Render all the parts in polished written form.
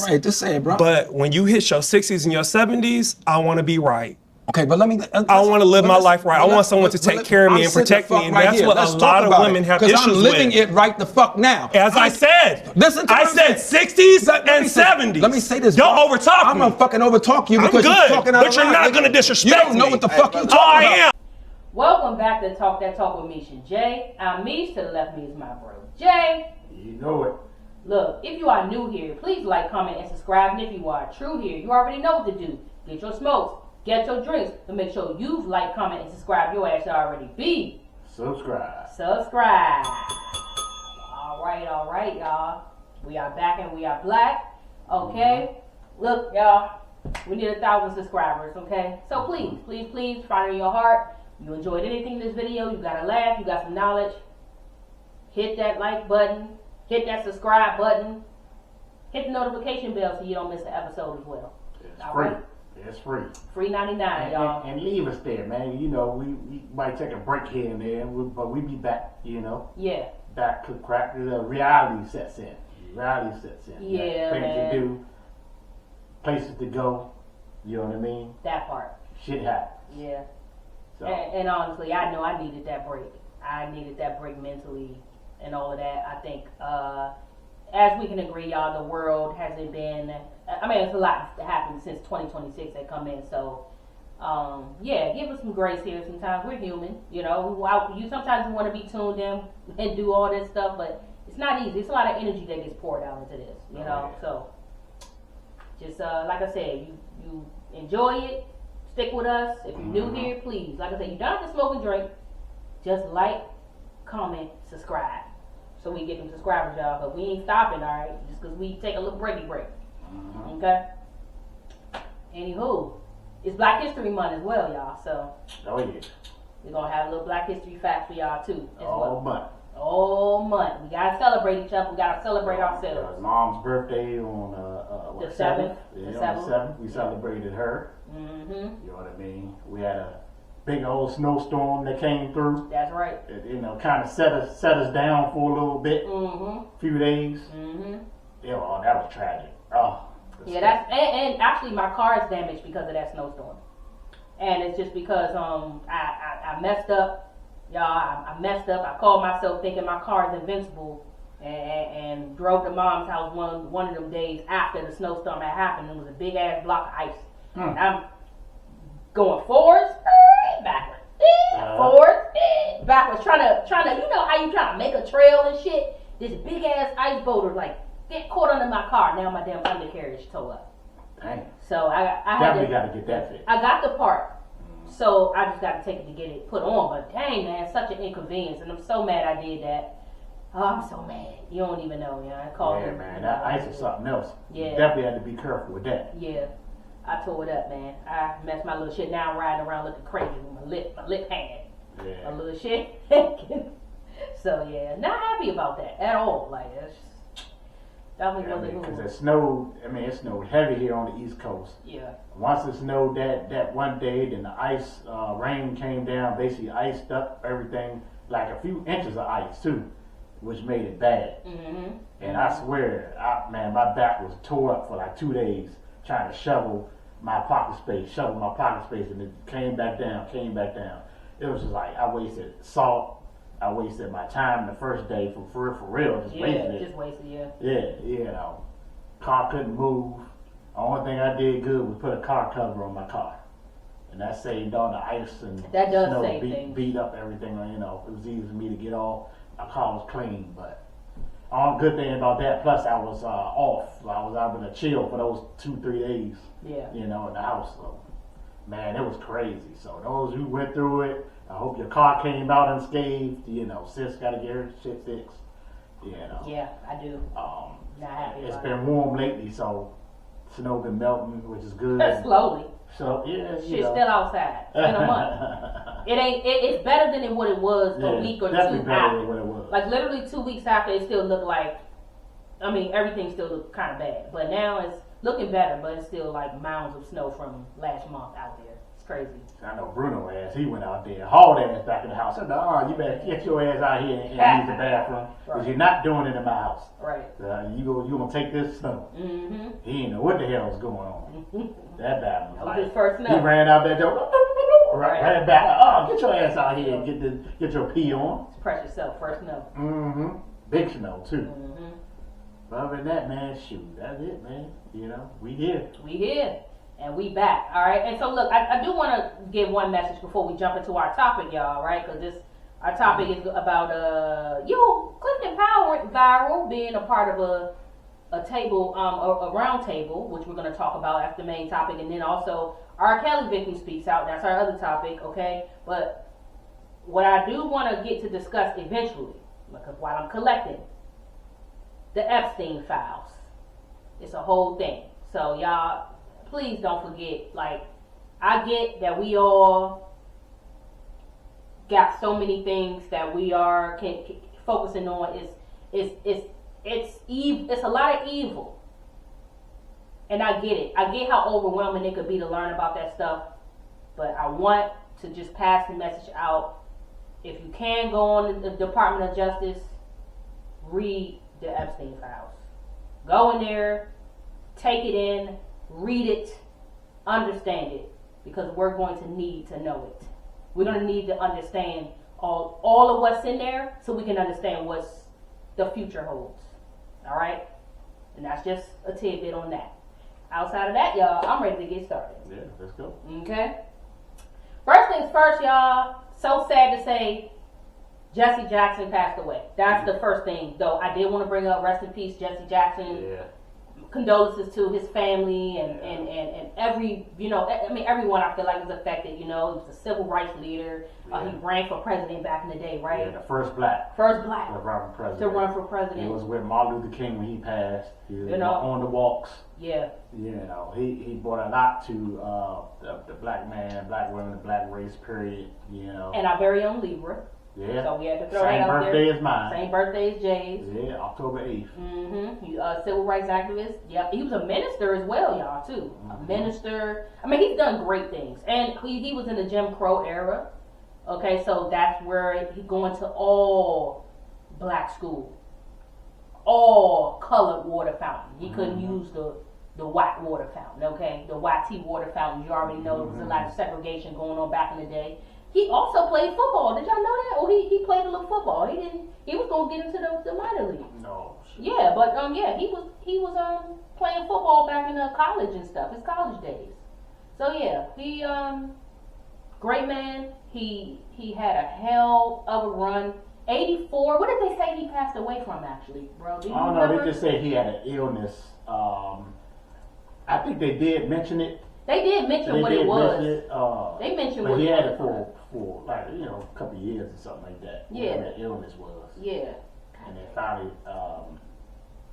All right, just say it, bro. But when you hit your 60s and your 70s, I want to be right. Okay, but let me. I want to live my life right. I want someone to take care of me and protect me, and that's what a lot of women have issues with. Because I'm living it right the fuck now. As I said, listen to I said 60s and 70s. Let me say this. Don't overtalk me. I'm gonna fucking overtalk you because you're talking out of line. But you're not gonna disrespect me. You don't know what the fuck you're talking about. I am. Welcome back to Talk That Talk with Meesh and Jay. I'm Meesh. To the left of me is my bro Jay. You know it. Look, if you are new here, please like, comment, and subscribe. And if you are true here, you already know what to do. Get your smokes. Get your drinks, but make sure you like, comment, and subscribe. Your ass should already be. Subscribe. All right, y'all. We are back and we are black. Okay? Look, y'all, we need 1,000 subscribers, okay? So please, find it in your heart. You enjoyed anything in this video, you got a laugh, you got some knowledge, hit that like button, hit that subscribe button, hit the notification bell so you don't miss an episode as well. It's free. Right? It's free. Free 99, y'all. And leave us there, man. You know, we might take a break here and there, but we be back, you know. Yeah. Back to crack. The reality sets in. Yeah, things man. to do, places to go. You know what I mean? That part. Shit happens. Yeah. So. And honestly, I know I needed that break. I needed that break mentally and all of that. I think, as we can agree, y'all, the world hasn't been... I mean, it's a lot that happened since 2026 that come in. So, yeah, give us some grace here. Sometimes we're human, you know. Sometimes we want to be tuned in and do all this stuff, but it's not easy. It's a lot of energy that gets poured out into this, you know. Yeah. So, just like I said, you enjoy it. Stick with us. If you're new here, please. Like I said, you don't have to smoke and drink. Just like, comment, subscribe. So we get them subscribers, y'all. But we ain't stopping, all right? Just because we take a little break. Okay? Anywho, it's Black History Month as well, y'all. So, oh, yeah. We're going to have a little Black History facts for y'all, too. All month. All month. We got to celebrate each other. We got to celebrate ourselves. Mom's birthday on the 7th. Yeah, on the 7th. We celebrated her. Mm-hmm. You know what I mean? We had a big old snowstorm that came through. That's right. It, you know, kind of set us down for a little bit. Few days. Yeah, oh, that was tragic. Oh. Yeah, and actually my car is damaged because of that snowstorm. And it's just because I messed up. Y'all, I messed up. I called myself thinking my car is invincible and drove to mom's house one of them days after the snowstorm had happened. It was a big ass block of ice. I'm going forwards, backwards, forwards, backwards, trying to, you know how you try to make a trail and shit? This big ass ice boulder like get caught under my car. Now my damn undercarriage tore up. Dang. So I definitely got to get that fixed. I got the part. So I just got to take it to get it put on. But dang, man, such an inconvenience. And I'm so mad I did that. Oh, I'm so mad. You don't even know, I called him. Man, that ice is something else. Yeah. You definitely had to be careful with that. Yeah. I tore it up, man. I messed my little shit. Now I'm riding around looking crazy with my lip hand. Yeah. A little shit. So, yeah, not happy about that at all. Like, it's because it snowed. I mean, it snowed heavy here on the East Coast. Yeah. Once it snowed that one day, then the ice rain came down, basically iced up everything, like a few inches of ice too, which made it bad. And I swear, man, my back was tore up for like 2 days trying to shovel my pocket space, and it came back down. It was just like I wasted salt. I wasted my time the first day for real. Just wasted it. Yeah, you know. Car couldn't move. The only thing I did good was put a car cover on my car. And that saved all the ice and that does snow beat up everything. You know, it was easy for me to get off. My car was clean, but all good thing about that, plus I was off. I was able to chill for those 2-3 days. Yeah. You know, in the house. So, man, it was crazy. So those who went through it, I hope your car came out unscathed. You know, sis got to get her shit fixed. You know. Yeah, I do. Not happy. It's been warm lately, so snow been melting, which is good. Slowly. So yeah, shit's still outside. It's been a month. It's better than what it was a week or two after. Than what it was. Like literally 2 weeks after, it still looked like. I mean, everything still looked kind of bad, but now it's looking better. But it's still like mounds of snow from last month out there. It's crazy. I know Bruno ass, he went out there, hauled ass back in the house. I said, no, you better get your ass out here and use the bathroom. Because you're not doing it in my house. Right. You gonna take this snow. Mm-hmm. He didn't know what the hell was going on. That bad was That was like, his first he snow. ran out that door, ran back. Oh, get your ass out here and get your pee on. Express yourself, first snow. Mm-hmm. Big snow too. Mm-hmm. But other than that, man, shoot, that's it, man. You know, we here. We here. And we back, all right? And so, look, I do want to give one message before we jump into our topic, y'all, right? Because our topic is about, Clifton Powell went viral being a part of a table, a round table, which we're going to talk about after the main topic. And then also, R. Kelly victim speaks out. That's our other topic, okay? But what I do want to get to discuss eventually, because while I'm collecting, the Epstein files. It's a whole thing. So, y'all, please don't forget, like, I get that we all got so many things that we are focusing on. It's a lot of evil. And I get it. I get how overwhelming it could be to learn about that stuff. But I want to just pass the message out. If you can go on the Department of Justice, read the Epstein files. Go in there, take it in, read it, understand it, because we're going to need to know it. We're going to need to understand all of what's in there so we can understand what the future holds. All right? And that's just a tidbit on that. Outside of that, y'all, I'm ready to get started. Yeah, let's go. Okay? First things first, y'all. So sad to say, Jesse Jackson passed away. That's the first thing, though. I did want to bring up rest in peace, Jesse Jackson. Yeah. Condolences to his family and every, everyone I feel like is affected. He was a civil rights leader. He ran for president back in the day, right? Yeah, the first black. To run for president. He was with Martin Luther King when he passed. He was on the walks. Yeah. He brought a lot to the black man, black women, the black race, period. And our very own Libra. Yeah. So we had to throw that out there. Same birthday as mine. Same birthday as Jay's. Yeah, October 8th. Mm-hmm. Civil rights activist. Yep. He was a minister as well, y'all, too. A minister. I mean, he's done great things. And he was in the Jim Crow era. Okay, so that's where he going to all black school. All colored water fountain. He couldn't use the white water fountain, okay? The white tea water fountain. You already know there was a lot of segregation going on back in the day. He also played football. Did y'all know that? Or he played a little football. He was gonna get into the minor league. No. Yeah, but he was playing football back in college and stuff. His college days. So yeah, he great man. He had a hell of a run. 84. What did they say he passed away from actually, bro? Do you remember? They just said he had an illness. I think they did mention it. They did mention what it was. They mentioned what it was. But he had it for like a couple of years or something like that. Yeah. Whatever the illness was. Yeah. And they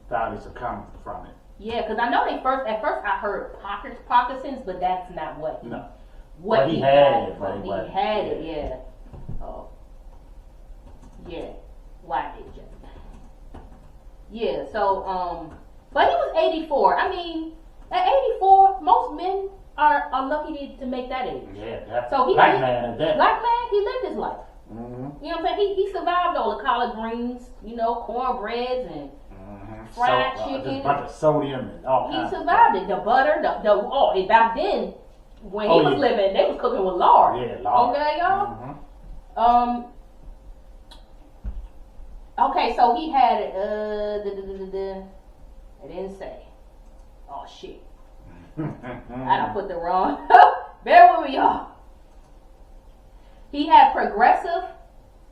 finally succumbed from it. Yeah, because I know at first I heard Parkinson's, but that's not what he. No. What he had had it. He had it. Yeah. Oh. Yeah. Why did you? Yeah. So but he was 84. I mean, at 84, most men are lucky to make that age. Yeah, definitely. So Black man, he lived his life. Mm-hmm. You know what I'm saying? He survived all the collard greens, cornbreads and fried chicken. Just a bunch of sodium and all kinds. He survived it. The butter, and back then when he was living, they was cooking with lard. Yeah, lard. Okay, y'all. Mm-hmm. Okay, so he had it. It didn't say. Oh shit. I done put the wrong. Bear with me, y'all. He had progressive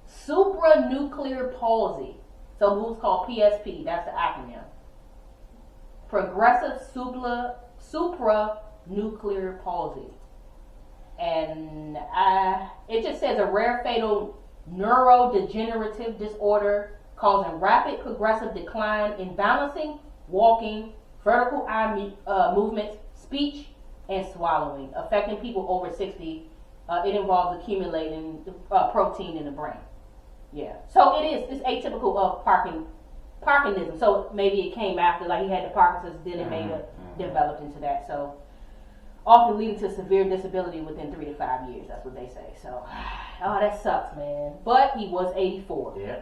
supranuclear palsy. So it was called PSP. That's the acronym. Progressive supranuclear palsy. And it just says a rare fatal neurodegenerative disorder causing rapid progressive decline in balancing, walking, vertical eye movements, speech, and swallowing, affecting people over 60. It involves accumulating protein in the brain. Yeah. So it's atypical of Parkinsonism. So maybe it came after, like he had the Parkinson's, then it may have developed into that. So, often leading to severe disability within 3 to 5 years. That's what they say. So, oh, that sucks, man. But he was 84. Yeah.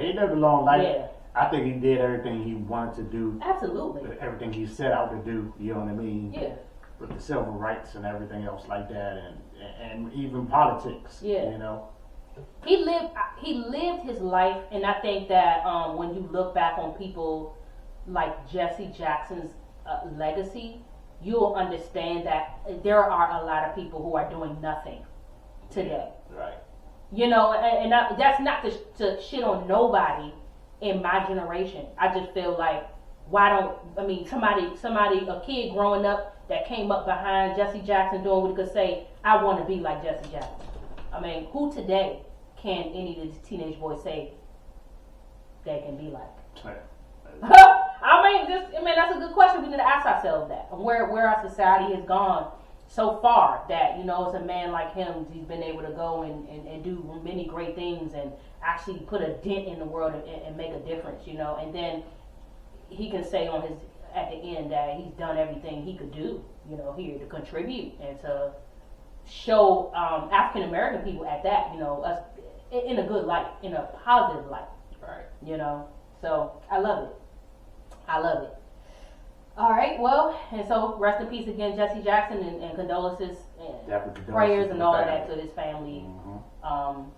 He lived a long life. Yeah. I think he did everything he wanted to do. Absolutely. Everything he set out to do, you know what I mean? Yeah. With the civil rights and everything else like that, and even politics. Yeah. You know. He lived his life, and I think that when you look back on people like Jesse Jackson's legacy, you'll understand that there are a lot of people who are doing nothing today. Right. You know, and that's not to shit on nobody in my generation. I just feel like, a kid growing up that came up behind Jesse Jackson doing what he could say, I want to be like Jesse Jackson. I mean, who today can any of these teenage boys say they can be like? That's a good question. We need to ask ourselves that. Where our society has gone so far that, it's a man like him, he's been able to go and do many great things and actually put a dent in the world and make a difference, and then he can say at the end that he's done everything he could do, here to contribute and to show African American people at that, us in a good light, in a positive light. Right. So I love it. All right, well, and so rest in peace again, Jesse Jackson, and condolences and prayers and all of that to his family. Mm-hmm.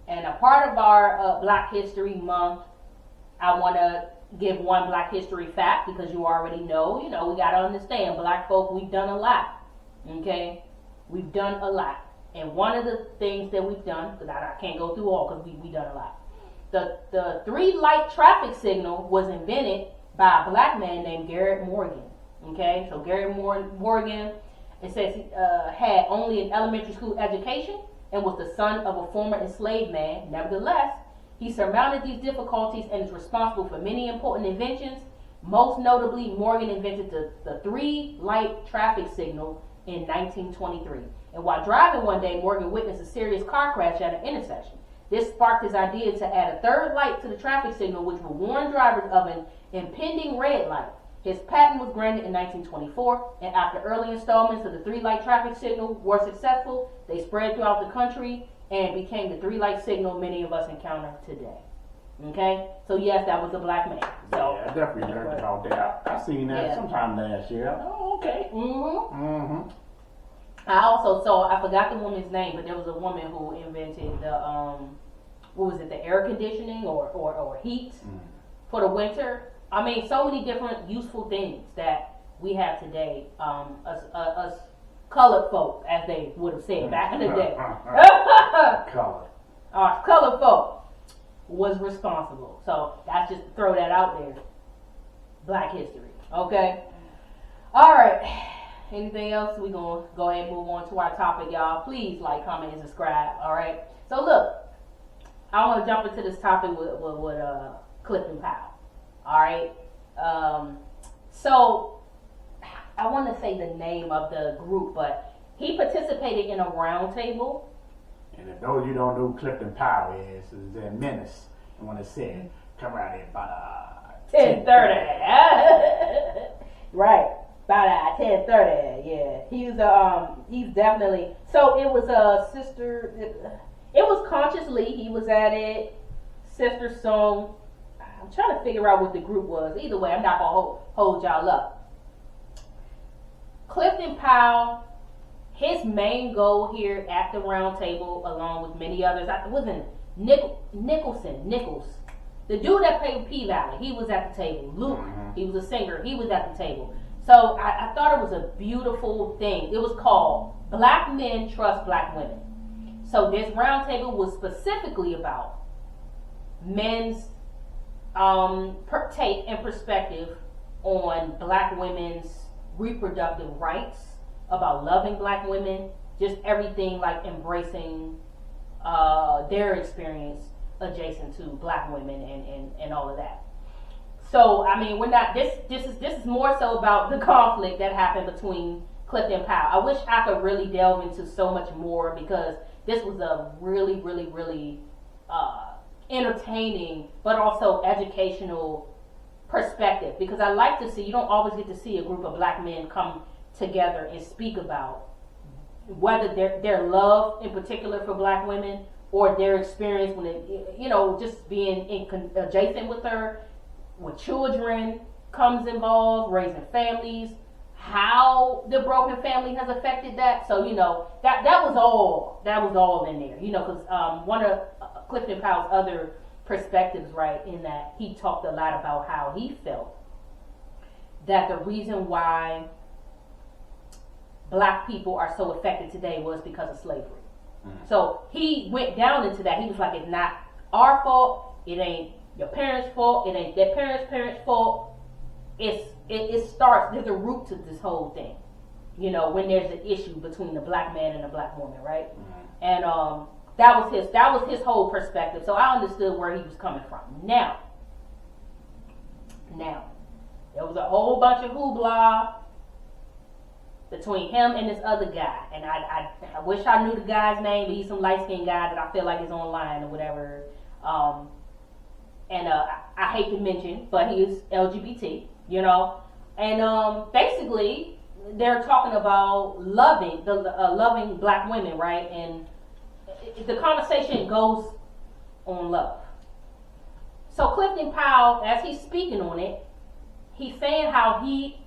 And a part of our Black History Month, I want to give one Black History fact, because you already know, we got to understand, Black folk, we've done a lot, okay? We've done a lot. And one of the things that we've done, because I can't go through all, because we've done a lot. The 3-light traffic signal was invented by a Black man named Garrett Morgan. Okay, so Garrett Morgan, it says he had only an elementary school education and was the son of a former enslaved man. Nevertheless, he surmounted these difficulties and is responsible for many important inventions. Most notably, Morgan invented the 3-light traffic signal in 1923. And while driving one day, Morgan witnessed a serious car crash at an intersection. This sparked his idea to add a 3rd light to the traffic signal, which would warn drivers of an impending red light. His patent was granted in 1924, and after early installments of the 3-light traffic signal were successful, they spread throughout the country and became the 3-light signal many of us encounter today. Okay? So yes, that was a Black man. So, yeah, I definitely learned about that. I seen that sometime last year. Oh, okay. Mm-hmm. Mm-hmm. I also saw, I forgot the woman's name, but there was a woman who invented the air conditioning or heat for the winter. I mean, so many different useful things that we have today, us colored folk, as they would have said back in the day. Colored folk was responsible. So that's just to throw that out there. Black history. Okay? All right. Anything else? We're going to go ahead and move on to our topic, y'all. Please like, comment, and subscribe. All right? So look, I want to jump into this topic with Clifton Powell. All right? So I want to say the name of the group, but he participated in a roundtable. And if those you don't know who Clifton Powell is a menace. And when it said, come around here about 10:30. Right. About 10:30. Yeah. He's definitely. So it was a sister. It was Consciously. He was at it. Sister Song. I'm trying to figure out what the group was. Either way, I'm not gonna hold y'all up. Clifton Powell. His main goal here at the round table, along with many others, it wasn't Nichols. The dude that played P Valley, he was at the table. Luke, he was a singer, he was at the table. So I thought it was a beautiful thing. It was called Black Men Trust Black Women. So this round table was specifically about men's take and perspective on Black women's reproductive rights, about loving Black women, just everything like embracing their experience adjacent to Black women and all of that. So I mean, we're not. This is more so about the conflict that happened between Clifton Powell. I wish I could really delve into so much more, because this was a really, really, really entertaining but also educational perspective. Because I like to see, you don't always get to see a group of Black men come together and speak about whether their love in particular for black women or their experience when it, you know, just being adjacent with her, with children comes involved, raising families, how the broken family has affected that. So, you know, that was all in there, you know, because one of Clifton Powell's other perspectives, right, in that he talked a lot about how he felt that the reason why black people are so affected today was because of slavery. So he went down into that. He was like, it's not our fault. It ain't your parents' fault. It ain't their parents' fault. It starts, there's a root to this whole thing. You know, when there's an issue between the black man and the black woman, right? And that was his whole perspective. So I understood where he was coming from. Now, there was a whole bunch of hoopla between him and this other guy, and I wish I knew the guy's name, but he's some light-skinned guy that I feel like is online or whatever. I hate to mention, but he is LGBT, you know. And basically, they're talking about loving black women, right? And the conversation goes on love. So Clifton Powell, as he's speaking on it, he's saying how he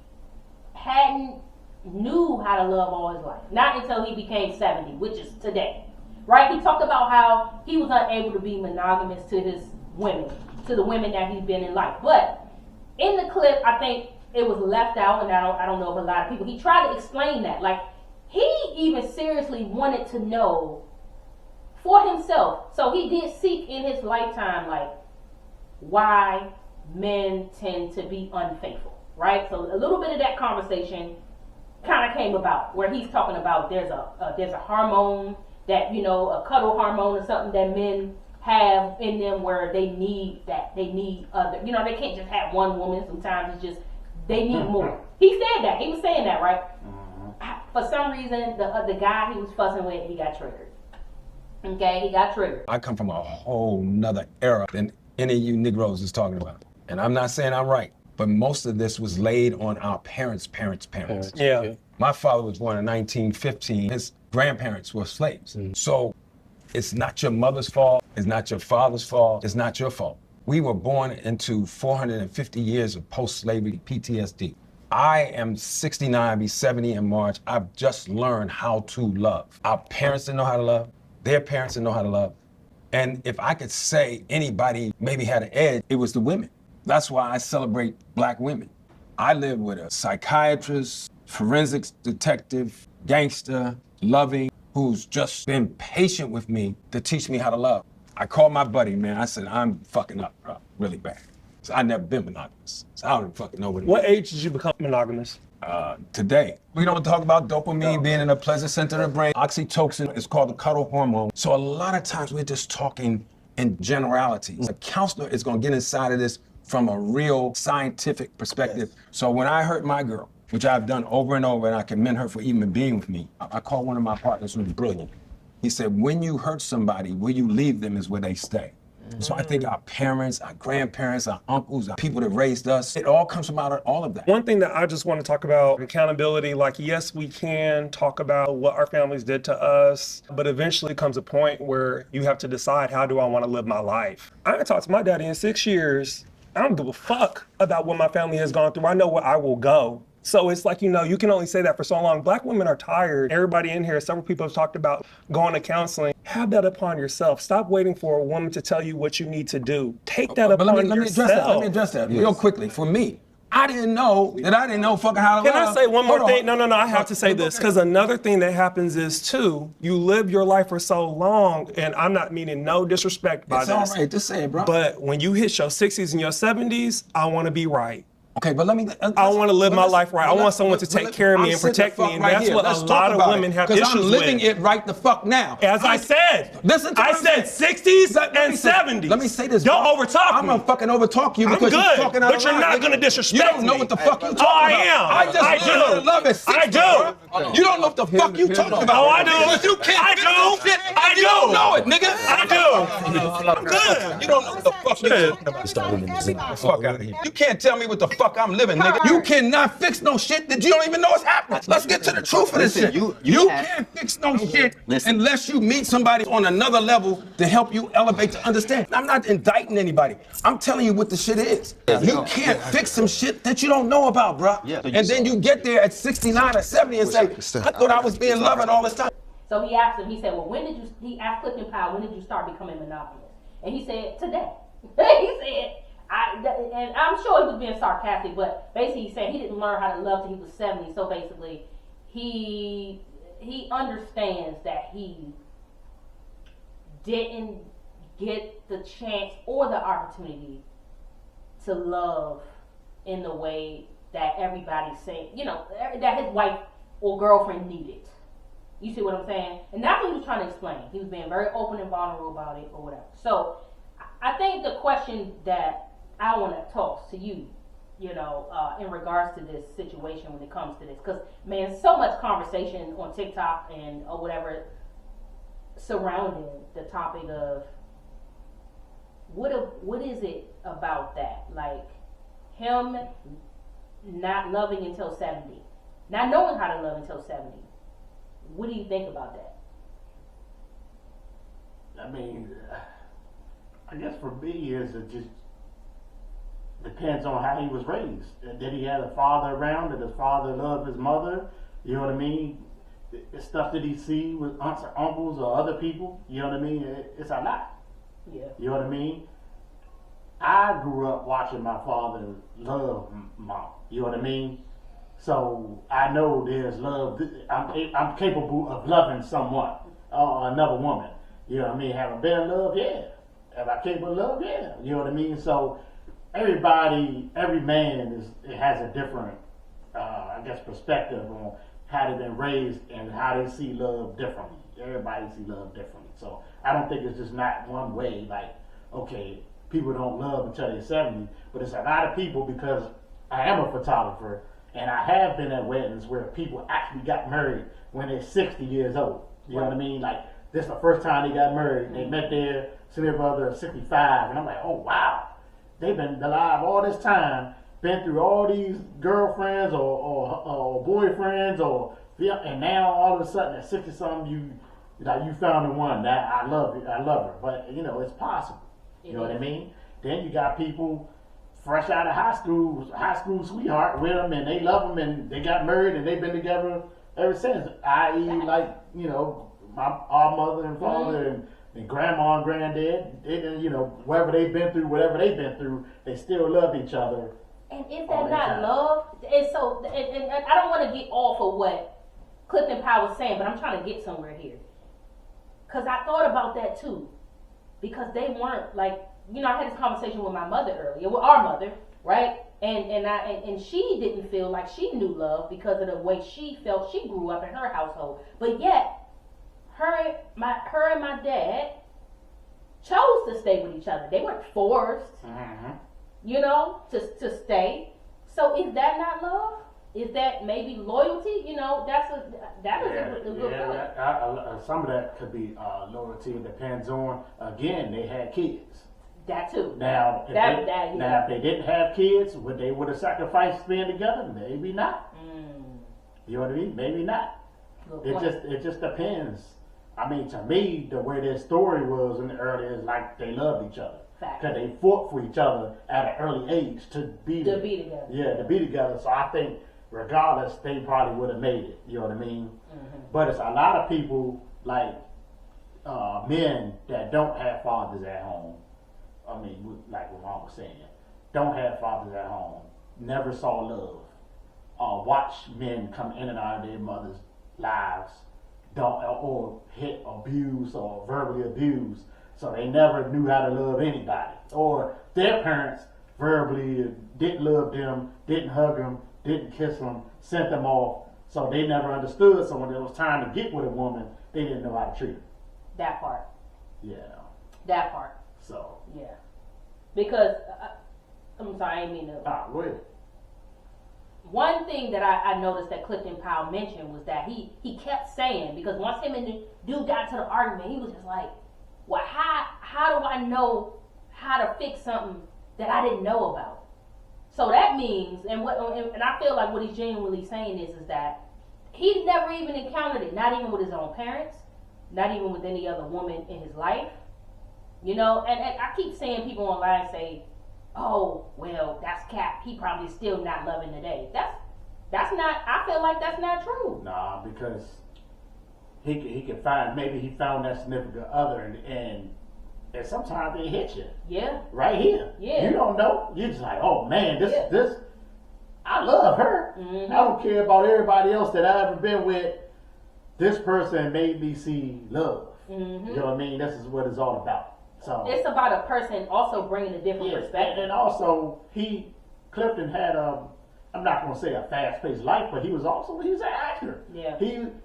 knew how to love all his life. Not until he became 70, which is today. Right? He talked about how he was unable to be monogamous to his women, to the women that he's been in life. But in the clip, I think it was left out, and I don't know if a lot of people, he tried to explain that. Like, he even seriously wanted to know for himself. So he did seek in his lifetime, like, why men tend to be unfaithful, right? So a little bit of that conversation kind of came about, where he's talking about there's a hormone that, you know, a cuddle hormone or something that men have in them, where they need other, you know, they can't just have one woman. Sometimes it's just they need more. He said that. He was saying that, right? For some reason, the guy he was fussing with, he got triggered. Okay, he got triggered. I come from a whole nother era than any of you Negroes is talking about, and I'm not saying I'm right. But most of this was laid on our parents' parents. Yeah. My father was born in 1915. His grandparents were slaves. So it's not your mother's fault. It's not your father's fault. It's not your fault. We were born into 450 years of post-slavery PTSD. I am 69, be 70 in March. I've just learned how to love. Our parents didn't know how to love. Their parents didn't know how to love. And if I could say anybody maybe had an edge, it was the women. That's why I celebrate black women. I live with a psychiatrist, forensics detective, gangster, loving, who's just been patient with me to teach me how to love. I called my buddy, man. I said, I'm fucking up, bro, really bad. So I've never been monogamous. So I don't even fucking know what it is. What age did you become monogamous? Today. We don't talk about dopamine being in a pleasant center of the brain. Oxytocin is called the cuddle hormone. So a lot of times we're just talking in generalities. A counselor is gonna get inside of this from a real scientific perspective. So when I hurt my girl, which I've done over and over, and I commend her for even being with me, I called one of my partners who's brilliant. He said, when you hurt somebody, where you leave them is where they stay. So I think our parents, our grandparents, our uncles, our people that raised us, it all comes from out of all of that. One thing that I just want to talk about, accountability, like, yes, we can talk about what our families did to us, but eventually comes a point where you have to decide, how do I want to live my life? I haven't talked to my daddy in 6 years. I don't give a fuck about what my family has gone through. I know where I will go. So it's like, you know, you can only say that for so long. Black women are tired. Everybody in here, several people have talked about going to counseling. Have that upon yourself. Stop waiting for a woman to tell you what you need to do. Take that upon yourself. Let me address that real quickly. For me, I didn't know fucking how to love. Can I say one more thing? No, I have to say this, because another thing that happens is, too, you live your life for so long, and I'm not meaning no disrespect by this. It's all right, just say it, bro. But when you hit your 60s and your 70s, I want to be right. Okay, but let me... I want to live my life right. I want someone to take care of me and protect me, and that's what a lot of women have issues with. Because I'm living it right the fuck now. As I said, listen to I said 60s and 70s. Let me say this. Don't overtalk me. I'm gonna fucking overtalk you because you're talking out of line. But you're not gonna disrespect me. You don't know what the fuck you talking about. I am. I just love it. I do. You don't know what the fuck you talking about. Oh, I do. You can't. I do. Shit. I You don't do. know it, nigga. I do. I'm good. You don't know what the fuck you're talking about. Get the fuck out of here. You can't tell me what the fuck I'm living, nigga. You cannot fix no shit that you don't even know is happening. Let's get to the truth of this shit. You can't fix no shit unless you meet somebody on another level to help you elevate to understand. I'm not indicting anybody. I'm telling you what the shit is. You can't fix some shit that you don't know about, bro. And then you get there at 69 or 70 and say, I thought I was being loved all this time. So he asked him, he said, well, he asked Clifton Powell, when did you start becoming monogamous? And he said, today. He said, and I'm sure he was being sarcastic, but basically he said he didn't learn how to love till he was 70. So basically, he understands that he didn't get the chance or the opportunity to love in the way that everybody's saying, that his wife or girlfriend needed. You see what I'm saying? And that's what he was trying to explain. He was being very open and vulnerable about it or whatever. So I think the question that I want to toss to you, in regards to this situation when it comes to this, because, man, so much conversation on TikTok and or whatever surrounding the topic of what is it about that? Like, him not loving until 70, not knowing how to love until 70. What do you think about that? I mean, I guess for me it just depends on how he was raised. Did he have a father around? Did his father love his mother? You know what I mean? The stuff that he see with aunts or uncles or other people, you know what I mean? It's a lot. Yeah. You know what I mean? I grew up watching my father love mom. You know what I mean? So I know there's love. I'm capable of loving someone or another woman. You know what I mean? Have I been in love? Yeah. Am I capable of love? Yeah. You know what I mean? So every man has a different, perspective on how they've been raised and how they see love differently. Everybody see love differently. So I don't think it's just not one way. Like, okay, people don't love until they're 70, but it's a lot of people, because I am a photographer. And I have been at weddings where people actually got married when they're 60 years old. You know what I mean? Like, this is the first time they got married. And they met their significant other at 65. And I'm like, oh, wow. They've been alive all this time, been through all these girlfriends or boyfriends, and now all of a sudden at 60-something, you found the one that I love her. But, it's possible. You know what I mean? Then you got people fresh out of high school sweetheart with them, and they love them, and they got married, and they've been together ever since. I.e., our mother and father and grandma and granddad, wherever they've been through, whatever they've been through, they still love each other. And is that not love? And so, and I don't want to get off of what Clifton Powell was saying, but I'm trying to get somewhere here. Because I thought about that too. Because they weren't like, I had this conversation with my mother earlier, with our mother, right? And she didn't feel like she knew love because of the way she felt she grew up in her household. But yet, her and my dad chose to stay with each other. They weren't forced, to stay. So is that not love? Is that maybe loyalty? That is a good point. Some of that could be loyalty. It depends on, again, they had kids. That too. Now, if they didn't have kids, would they have sacrificed being together? Maybe not. You know what I mean? Maybe not. It just depends. I mean, to me, the way their story was in the early is like they loved each other. Because they fought for each other at an early age to be together. Yeah, to be together. So I think regardless, they probably would have made it. You know what I mean? But it's a lot of people, like men that don't have fathers at home. I mean, like what Mom was saying, don't have fathers at home, never saw love, watch men come in and out of their mothers' lives, or hit, abuse, or verbally abuse, so they never knew how to love anybody. Or their parents verbally didn't love them, didn't hug them, didn't kiss them, sent them off, so they never understood. So when it was time to get with a woman, they didn't know how to treat her. That part. Yeah. That part. So. Yeah. Because, I'm sorry, I didn't mean to. Go ahead. one thing that I noticed that Clifton Powell mentioned was that he kept saying, because once him and the dude got to the argument, he was just like, well, how do I know how to fix something that I didn't know about? So that means, and I feel like what he's genuinely saying is that he never even encountered it, not even with his own parents, not even with any other woman in his life. You know, and I keep seeing people online say, oh, well, that's cap. He probably still not loving today. That's not, I feel like that's not true. Nah, because he can find, maybe he found that significant other and sometimes they hit you. Yeah. Right here. Yeah. You don't know. You're just like, oh man, this, I love her. Mm-hmm. I don't care about everybody else that I've ever been with. This person made me see love. Mm-hmm. You know what I mean? This is what it's all about. So it's about a person also bringing a different perspective. And also, Clifton had I'm not going to say a fast-paced life, but he was an actor. Yeah.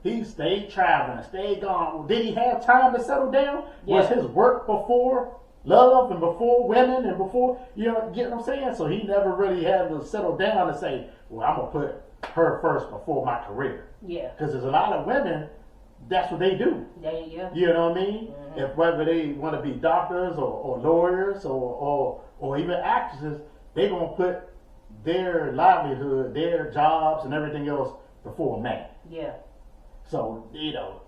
He stayed traveling, stayed gone. Did he have time to settle down? Yeah. Was his work before love and before women and before, you know, get what I'm saying? So he never really had to settle down and say, well, I'm going to put her first before my career. Yeah. Because there's a lot of women, that's what they do. Yeah. You know what I mean? Mm-hmm. If whether they want to be doctors or lawyers or even actresses, they're going to put their livelihood, their jobs, and everything else before a man. Yeah. So, you know,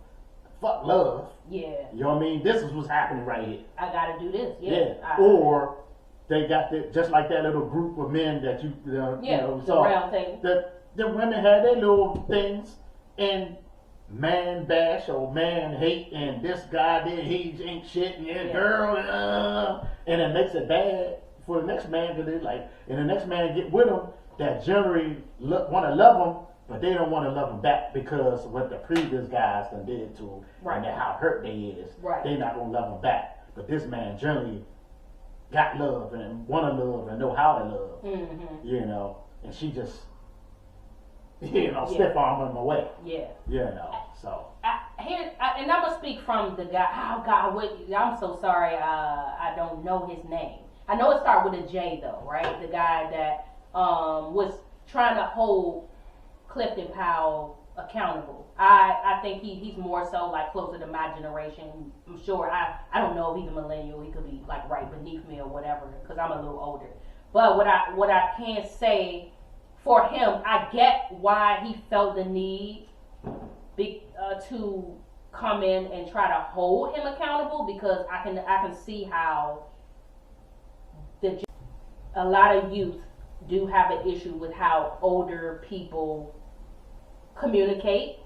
fuck love. Yeah. You know what I mean? This is what's happening right here. I gotta do this. Yeah. Or they got just like that little group of men that you know, the round table. The women had their little things and man bash or man hate and this guy did he ain't shit and girl and it makes it bad for the next man because and the next man get with them that generally want to love them, but they don't want to love them back because of what the previous guys done did to them and how hurt they is. Right. They not gonna love them back. But this man generally got love and want to love and know how to love. Mm-hmm. You know, and she just stiff arm him away. Yeah. You know, so. And I'm gonna speak from the guy. Oh God, I'm so sorry. I don't know his name. I know it started with a J though, right? The guy that was trying to hold Clifton Powell accountable. I think he's more so like closer to my generation. I'm sure. I don't know if he's a millennial. He could be like right beneath me or whatever because I'm a little older. But what I can say for him, I get why he felt the need to come in and try to hold him accountable because I can see how a lot of youth do have an issue with how older people communicate,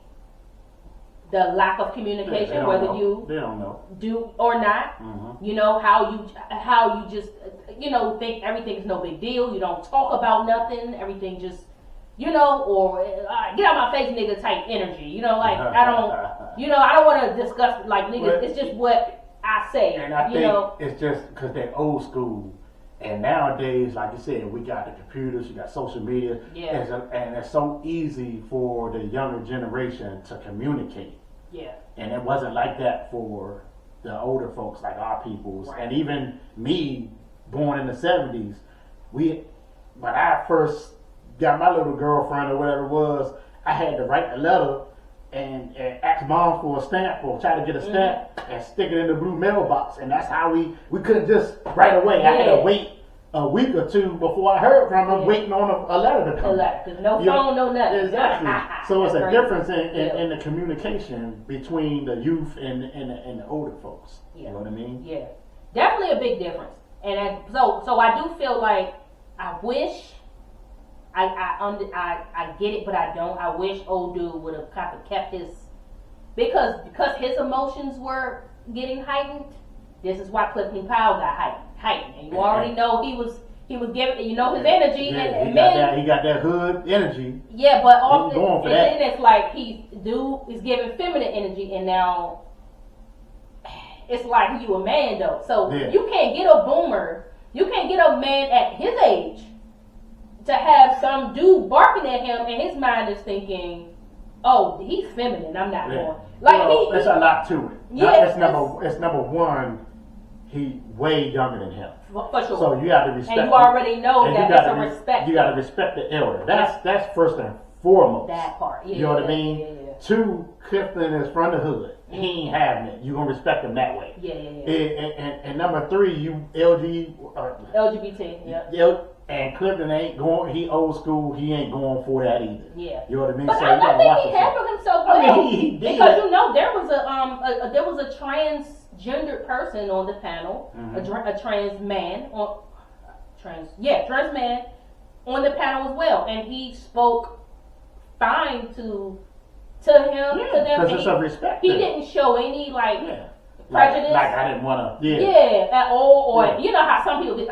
the lack of communication, whether you do or not. Mm-hmm. You know how you just think everything is no big deal. You don't talk about nothing. Everything just or get out my face, nigga type energy. You know, like I don't want to discuss like niggas. It's just what I say. And I think it's just because they're old school. And nowadays, like you said, we got the computers, you got social media, and it's so easy for the younger generation to communicate. Yeah. And it wasn't like that for the older folks, like our peoples, and even me, born in the 70s. When I first got my little girlfriend or whatever it was, I had to write a letter and ask mom for a stamp or try to get a stamp and stick it in the blue mailbox. And that's how we couldn't just right away. I had to wait a week or two before I heard from them waiting on a letter to come. Because no phone, no nothing. Exactly. So it's a difference in the communication between the youth and the older folks. You know what I mean? Yeah. Definitely a big difference. And so I do feel like I wish I get it, but I don't. I wish old dude would have kind of kept his because his emotions were getting heightened. This is why Clifton Powell got heightened, and you already know he was giving his energy and he got that hood energy. Yeah, but often going for that. And it's like dude is giving feminine energy, and now it's like you a man though, so you can't get a boomer, you can't get a man at his age to have some dude barking at him and his mind is thinking, oh, he's feminine, I'm not going. Like there's a lot to it. Yeah, it's number one, he way younger than him. For sure. So you got to respect. And you already know and that it's a respect. You got to respect the elder. That's first and foremost. That part. Yeah, you know what I mean? Yeah. 2, Clifton is from the hood. He ain't having it. You gonna respect him that way. Yeah. And number 3, you LGBT. Yeah. And Clifton ain't going. He old school. He ain't going for that either. Yeah. You know what I mean? But so I think he handled himself well. I mean, he did. Because there was a transgendered person on the panel, a trans man trans man on the panel as well, and he spoke fine to him, to them. Because it's a respect. He didn't show any prejudice. Like I didn't want to. At all, or you know how some people get.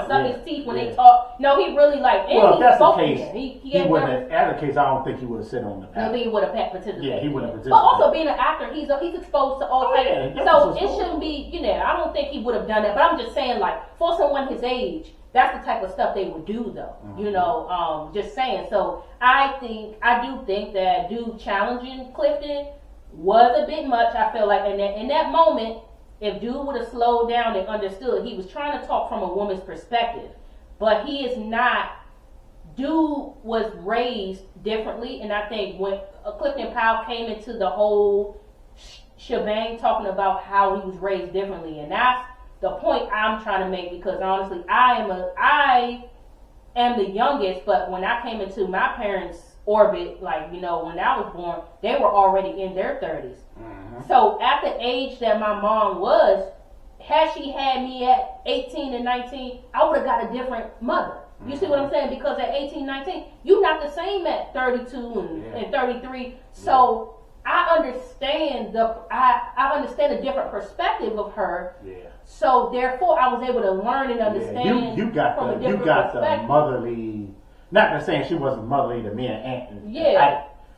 Suck his teeth when they talk. No, he really Well, if that's the case, he wouldn't. At the case, I don't think he would have sit on the panel. No, he would have participated. Yeah, he would have participated. But also being an actor, he's exposed to all types. Yeah, so it shouldn't be. I don't think he would have done that. But I'm just saying, for someone his age, that's the type of stuff they would do, though. Just saying. So I do think that dude challenging Clifton was a bit much. I feel like in that moment, if dude would have slowed down and understood, he was trying to talk from a woman's perspective, but he is not. Dude was raised differently, and I think when Clifton Powell came into the whole shebang talking about how he was raised differently, and that's the point I'm trying to make, because honestly, I am the youngest, but when I came into my parents' orbit, when I was born, they were already in their 30s. So at the age that my mom was, had she had me at 18 and 19, I would have got a different mother. You see what I'm saying? Because at 18, 19, you're not the same at 32 and 33. So I understand I understand a different perspective of her. Yeah. So therefore, I was able to learn and understand. You got the motherly. Not saying she wasn't motherly to me and Aunt.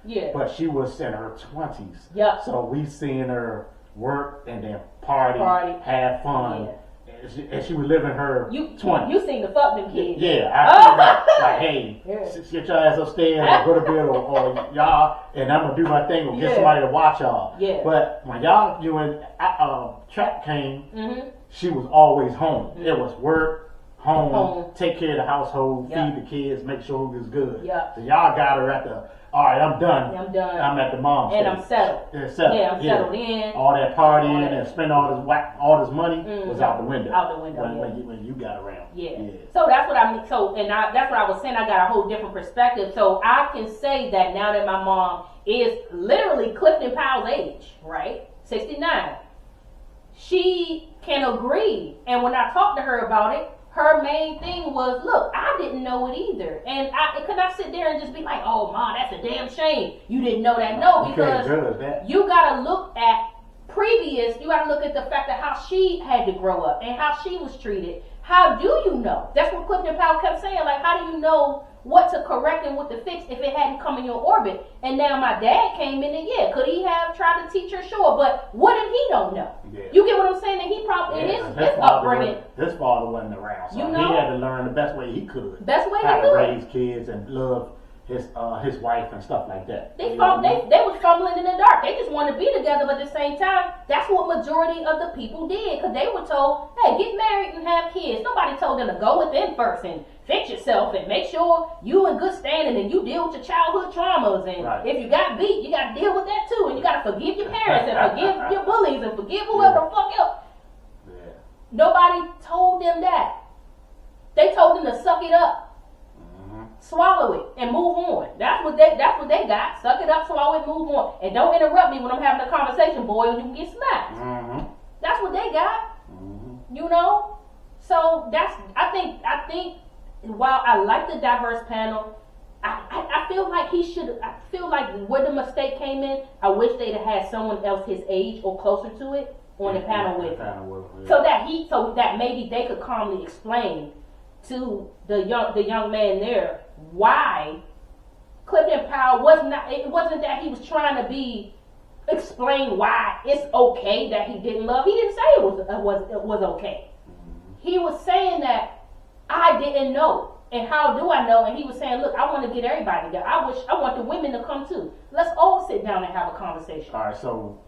Yeah. But she was in her 20s. Yeah. So we seen her work and then party, have fun. Yeah. And she was living her 20s. You seen the fuck them kids. Yeah. I seen that. Hey, get your ass upstairs or go to bed or y'all, and I'm going to do my thing or get somebody to watch y'all. Yeah. But when Trap came, she was always home. It was work, home, take care of the household, feed the kids, make sure it was good. Yeah. So y'all got her at the, all right, I'm done. I'm at the mom's and stage. I'm settled. Yeah, I'm settled in. All that partying and spending all this money was out the window. Out the window. When you got around. Yeah. So that's what I mean. So that's what I was saying. I got a whole different perspective. So I can say that now that my mom is literally Clifton Powell's age, right? 69. She can agree. And when I talked to her about it, her main thing was, look, I didn't know it either. And could I sit there and just be like, oh, Mom, that's a damn shame. You didn't know that. No, because you got to look at you got to look at the fact of how she had to grow up and how she was treated. How do you know? That's what Clifton Powell kept saying. Like, how do you know what to correct and what to fix if it hadn't come in your orbit? And now my dad came in and could he have tried to teach her? Sure, but what if he don't know? Yeah. You get what I'm saying? And he probably in his upbringing. His father wasn't around, so he had to learn the best way he could. How to raise kids and love his wife and stuff like that. They was fumbling in the dark. They just wanted to be together, but at the same time, that's what majority of the people did, because they were told, hey, get married and have kids. Nobody told them to go within first and fix yourself and make sure you in good standing and you deal with your childhood traumas, and if you got beat, you got to deal with that too, and you got to forgive your parents and forgive your bullies and forgive whoever the fuck else. Yeah. Nobody told them that. They told them to suck it up. Swallow it and move on. That's what they got. Suck it up, swallow it, move on. And don't interrupt me when I'm having a conversation, boy, or you can get smacked. That's what they got. So I think while I like the diverse panel, I feel like I feel like where the mistake came in, I wish they'd have had someone else his age or closer to it on the panel with him. So that maybe they could calmly explain to the young man there why Clifton Powell it wasn't that he was trying to explain why it's okay that he didn't love. He didn't say it was okay. He was saying that I didn't know. And how do I know? And he was saying, look, I want to get everybody together. I want the women to come too. Let's all sit down and have a conversation. All right. So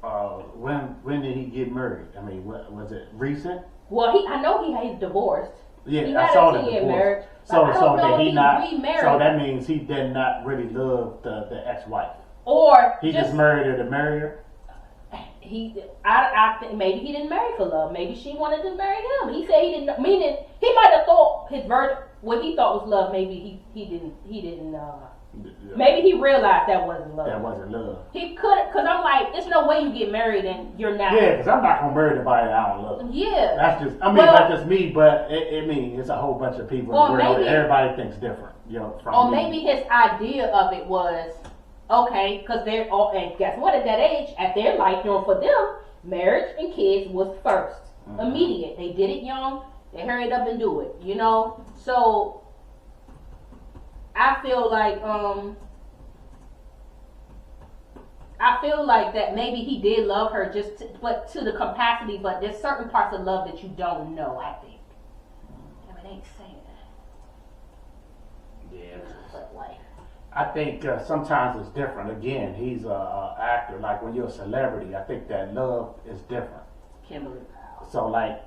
when did he get married? I mean, was it recent? Well, I know he's divorced. Yeah, he I had saw a the 10-year divorce. marriage. So did he not? remarried. So that means he did not really love the ex-wife. Or he just married her to marry her. I think maybe he didn't marry for love. Maybe she wanted to marry him. He said he didn't. Meaning he might have thought his version, what he thought was love. Maybe he didn't. Maybe he realized that wasn't love. That wasn't love. He could, because I'm like, there's no way you get married and you're not. Yeah, because I'm not gonna marry anybody that I don't love. Yeah. That's just. I mean, not just me, but it means it's a whole bunch of people. Or maybe everybody thinks different. You know. Or maybe his idea of it was. Okay, because they're all, and guess what? At that age, at their life, for them, marriage and kids was first, immediate. They did it young. They hurried up and do it. So I feel like that maybe he did love her but to the capacity. But there's certain parts of love that you don't know. I think. I mean, ain't saying that. Yeah. But like. I think sometimes it's different. Again, he's a actor. Like when you're a celebrity, I think that love is different. Kimberly Powell. So like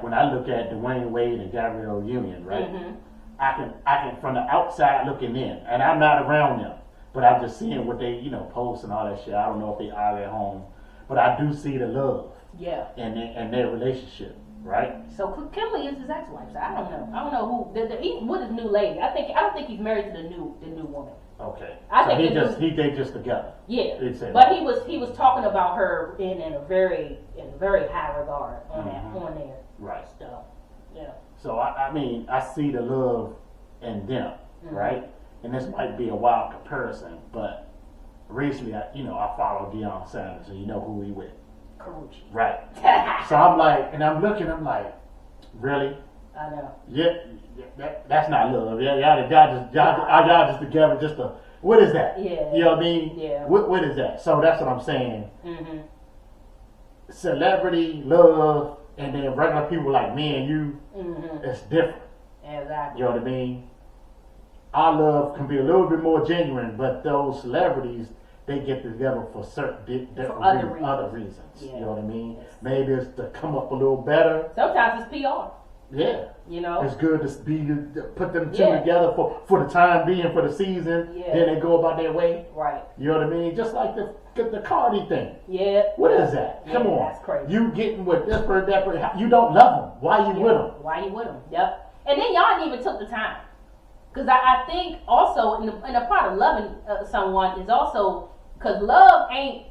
when I look at Dwayne Wade and Gabrielle Union, right? Mm-hmm. I can from the outside looking in, and I'm not around them, but I'm just seeing what they post and all that shit. I don't know if they are at home, but I do see the love. Yeah. And their relationship, right? So Kimberly is his ex-wife. So I don't know who with his new lady. I don't think he's married to the new woman. Okay. I think they just together. Yeah. But he was talking about her in a very high regard on there. Right. So, yeah. So I mean I see the love in them, right? And this might be a wild comparison, but recently I follow Deion Sanders, and you know who he with. Carucci. Right. So I'm like, and I'm like, really? I know. Yeah, that's not love. Yeah, y'all just together just to, what is that? Yeah. You know what I mean? Yeah. What is that? So that's what I'm saying. Mm-hmm. Celebrity, love, and then regular people like me and you, it's different. Exactly. You know what I mean? Our love can be a little bit more genuine, but those celebrities, they get together for certain other reasons. Yeah. You know what I mean? Yes. Maybe it's to come up a little better. Sometimes it's PR. Yeah. It's good to put them two together for the time being, for the season. Yeah. Then they go about their way. Right. You know what I mean? Just like the Cardi thing. Yeah. What is that? Come on. That's crazy. You getting with this person, that person. You don't love them. Why you with them? Why you with them? Yep. And then y'all didn't even took the time. Because I think also in a part of loving someone is also, because love ain't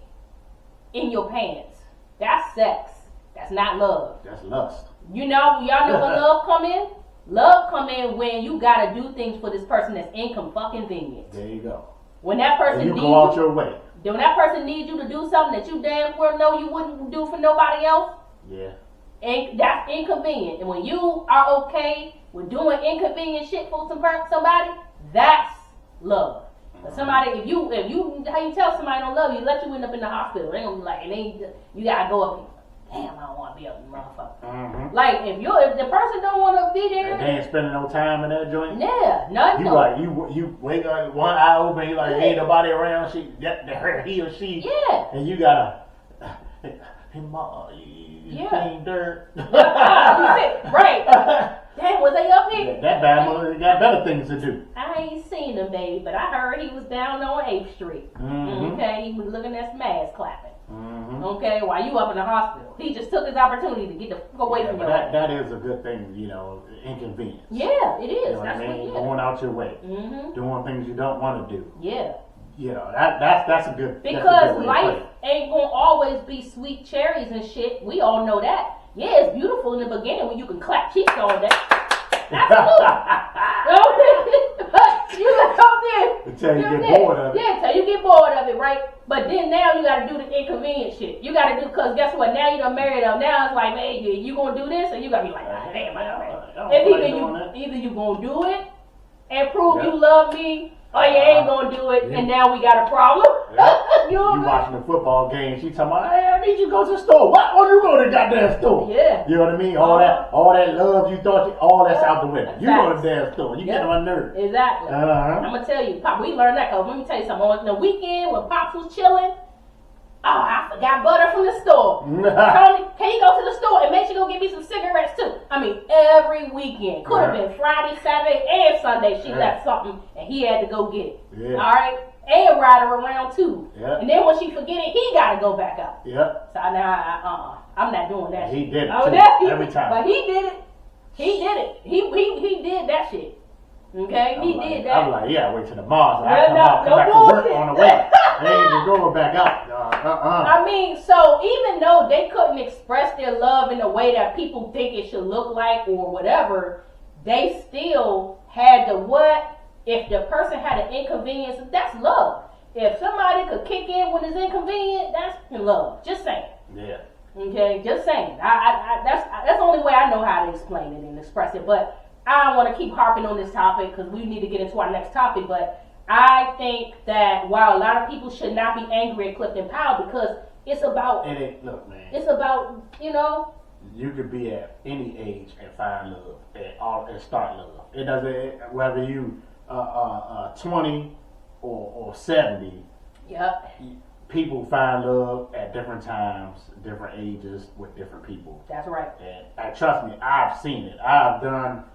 in your pants. That's sex. That's not love. That's lust. Y'all know when love come in? Love come in when you gotta do things for this person that's inconvenient. There you go. When that person you go out your way. When that person needs you to do something that you damn well know you wouldn't do for nobody else. Yeah. And that's inconvenient. And when you are okay with doing inconvenient shit for somebody, that's love. But somebody, if you how you tell somebody don't love you, let you end up in the hospital. They gonna be like, and then you gotta go up. Damn, I don't want to be up in the motherfucker. Like if the person don't want to be there, and they ain't spending no time in that joint. Yeah, nothing. You wake up, one eye open, you like ain't nobody around. He or she. Yeah. And you gotta. Hey, ma, you clean dirt. Right. Damn, was they up here? That bad mother got better things to do. I ain't seen him, baby, but I heard he was down on 8th Street. Okay, he was looking at smash clapping. Okay, while you up in the hospital. He just took his opportunity to get away from you. That is a good thing, inconvenience. Yeah, it is. You know what I mean? Going out your way. Doing things you don't want to do. Yeah. That's a good Because life ain't gonna always be sweet cherries and shit. We all know that. Yeah, it's beautiful in the beginning when you can clap cheeks all day. That's cool. But you out there. Until you get bored of it. Yeah, until you get bored of it, right? But then now you gotta do the inconvenient shit. You gotta do, because guess what? Now you done married up. Now it's like, hey, you gonna do this? And you gotta be like, damn, either you gonna do it and prove you love me, or you ain't gonna do it, and now we got a problem. You know what I You mean? watching the football game, she talking about, hey, I need you to go to the store. Why don't you go to the goddamn store? Yeah. You know what I mean? All that love you thought, all that's out the window. You go to the damn store. You get on my nerves. Exactly. I'm gonna tell you, Pop. We learned that because let me tell you something. On the weekend when Pops was chilling, I forgot butter from the store. Tony, can you go to the store and make sure you go get me some cigarettes too? I mean, every weekend. Could have been Friday, Saturday, and Sunday. She left something and he had to go get it. Yeah. All right? And ride her around too. Yeah. And then when she forget it, he got to go back out. Yep. So now, I'm not doing that He shit. did it too, every time. But he did it. He did it. He did that shit. Okay? He did that. I'm like, yeah, wait till the Mars. I come No back to bullshit. work on the way. They ain't even going back out. I mean, so even though they couldn't express their love in a way that people think it should look like or whatever, they still had the what? If the person had an inconvenience, that's love. If somebody could kick in when it's inconvenient, that's love. Just saying. Yeah. Okay, just saying. That's the only way I know how to explain it and express it. But I don't want to keep harping on this topic because we need to get into our next topic. But I think that while a lot of people should not be angry at Clifton Powell because it's about, Look, man. it's about, You could be at any age and find love and start love. It doesn't whether you 20 or 70. Yep. People find love at different times, different ages, with different people. That's right. And trust me, I've seen it. I've done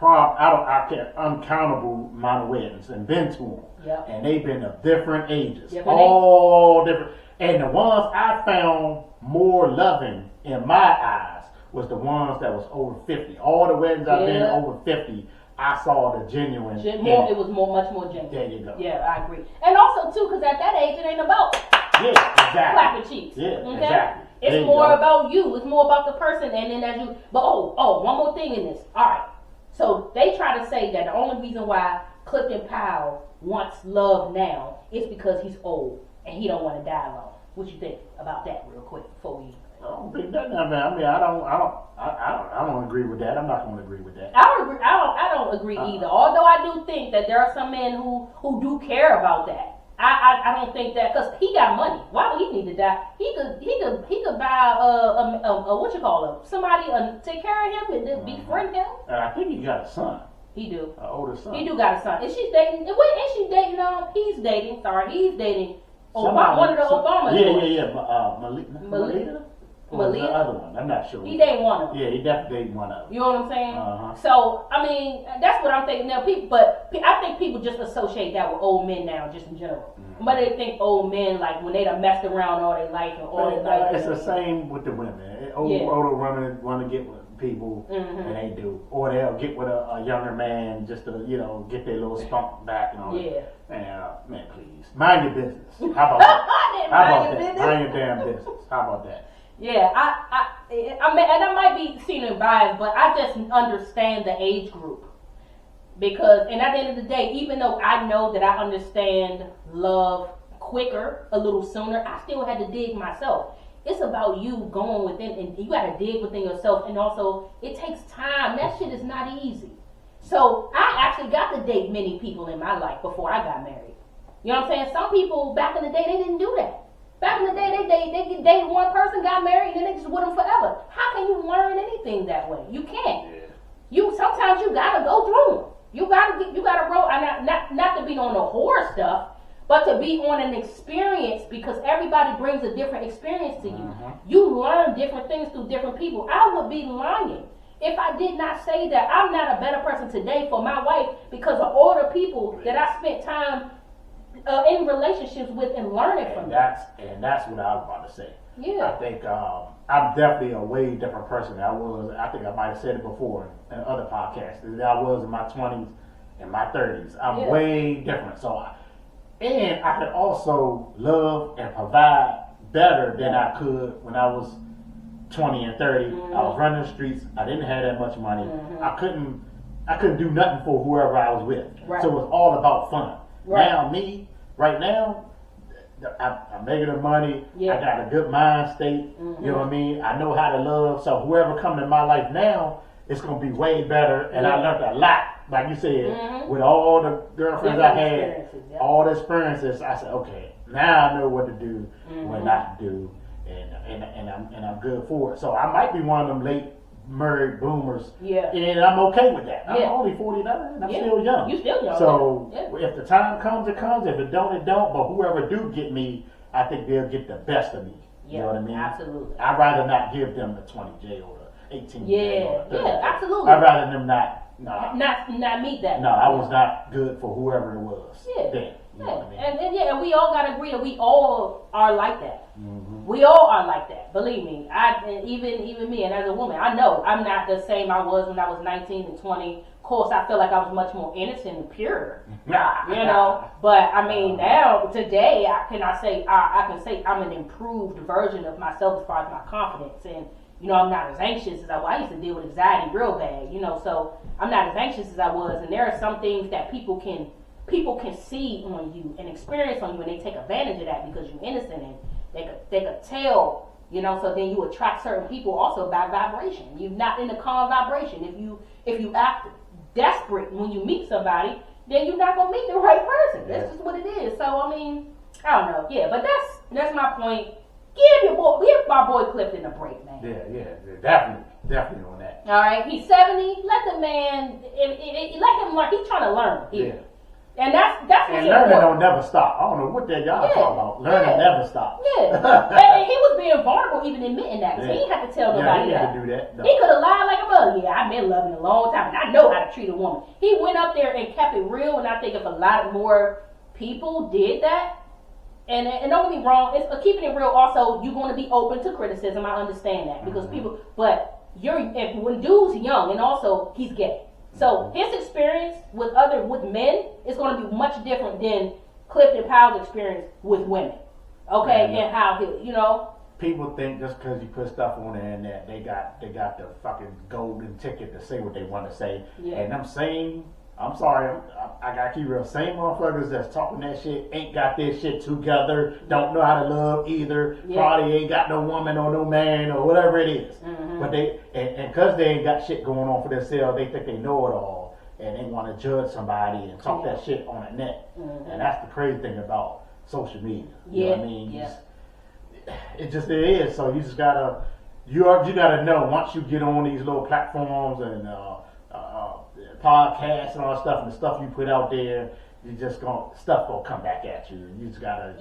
I can't uncountable amount of weddings and been to them. Yep. And they've been of different ages, Different all different. And the ones I found more loving in my eyes was the ones that was over 50. All the weddings I've been over 50, I saw the genuine. It was much more genuine. There you go. Yeah, I agree. And also too, because at that age, it ain't about clapping cheeks. Yeah, okay? exactly. It's more about you. It's more about the person, and then as you. But one more thing in this. All right. So they try to say that the only reason why Clifton Powell wants love now is because he's old and he don't want to die alone. What you think about that, real quick, before we? I don't think that. I mean, I don't agree with that. I'm not going to agree with that. I don't agree either. Although I do think that there are some men who do care about that. I don't think that because he got money. Why would he need to die? He could buy what you call him, somebody take care of him and then befriend him. And I think he got a son. He do. An older son. He do got a son. Is she dating? What is she dating? He's dating. Sorry, he's dating. Somebody, one of the Obama. Yeah. Melita. Or the other one. I'm not sure. He dating one of them. Yeah, he definitely dating one of them. You know what I'm saying? Uh-huh. So I mean, that's what I'm thinking now. I think people just associate that with old men now, just in general. Mm-hmm. But they think old men like when they done messed around all their life and all their life. It's the same with the women. Older women want to get with people, and they do, or they'll get with a younger man just to get their little spunk back and all that. And man, please mind your business. How about that? Mind your damn business. How about that? Yeah, I mean, and I might be seen in bias, but I just understand the age group because, and at the end of the day, even though I know that I understand love quicker, a little sooner, I still had to dig myself. It's about you going within, and you got to dig within yourself, and also it takes time. That shit is not easy. So I actually got to date many people in my life before I got married. You know what I'm saying? Some people back in the day they didn't do that. Back in the day, they dated one person, got married, and then they just with them forever. How can you learn anything that way? You can't. Yeah. Sometimes you gotta go through them. You gotta roll. Not to be on the horror stuff, but to be on an experience because everybody brings a different experience to you. You learn different things through different people. I would be lying if I did not say that I'm not a better person today for my wife because of all the people that I spent time in relationships with and learning from them. And that's what I was about to say. Yeah. I think I'm definitely a way different person than I was. I think I might have said it before in other podcasts than I was in my 20s and my 30s. I'm way different. And I could also love and provide better than I could when I was 20 and 30. I was running the streets. I didn't have that much money. I couldn't do nothing for whoever I was with. Right. So it was all about fun. Right. Now right now, I'm making the money. Yeah. I got a good mind state. You know what I mean? I know how to love. So whoever comes in my life now, it's going to be way better. And I learned a lot. Like you said, with all the girlfriends I had, all the experiences, I said, okay, Now I know what to do, what not to do, and I'm good for it. So I might be one of them late married boomers. Yeah. And I'm okay with that. I'm Yeah. only 49 and I'm still young. You still young. So Yeah. if the time comes, it comes. If it don't, it don't. But whoever do get me, I think they'll get the best of me. You know what I mean? Absolutely. I'd rather not give them the 20 J or the 18 J or the 30 Yeah, J. absolutely. I'd rather them not meet that. No, I was not good for whoever it was. Yeah. Then, you know what I mean? And we all gotta agree that we all are like that. Mm-hmm. We all are like that. Believe me. Even me, and as a woman, I know I'm not the same I was when I was 19 and 20. Of course, I feel like I was much more innocent and pure. You know, but I mean, now today, I can say I'm an improved version of myself as far as my confidence, and you know, I'm not as anxious as I used to deal with anxiety real bad. You know, so I'm not as anxious as I was, and there are some things that people can see on you and experience on you, and they take advantage of that because you're innocent, and they could tell, you know. So then you attract certain people also by vibration. You're not in the calm vibration. If you act desperate when you meet somebody, then you're not gonna meet the right person. That's just what it is. So I mean, I don't know. Yeah, but that's my point. Give my boy Clifton a break, man. Yeah, definitely on that. All right, he's 70. Let the man, let him learn. He's trying to learn. Yeah. And that's what's And learning important. don't never stop. I don't know what that y'all talking about. Learning never stops. Yeah. and he was being vulnerable, even admitting that. So he didn't have to tell nobody he that. had to do that. No. He could have lied like a mother. Yeah, I've been loving a long time, and I know how to treat a woman. He went up there and kept it real, and I think if a lot more people did that, and don't get me wrong, it's keeping it real. Also, you're going to be open to criticism. I understand that because people, but when dude's young, and also he's gay. So his experience with men is going to be much different than Clifton Powell's experience with women. Okay, and how he, you know. People think just because you put stuff on the internet, they got the fucking golden ticket to say what they want to say. Yeah. And I'm sorry, I got to keep real. Same motherfuckers that's talking that shit ain't got their shit together, don't know how to love either, probably ain't got no woman or no man or whatever it is. Mm-hmm. But because they ain't got shit going on for themselves, they think they know it all and they want to judge somebody and talk that shit on the net. Mm-hmm. And that's the crazy thing about social media. You know what I mean? It is. So you just gotta, you gotta know once you get on these little platforms and podcasts and all that stuff, and the stuff you put out there, stuff gonna come back at you. You just gotta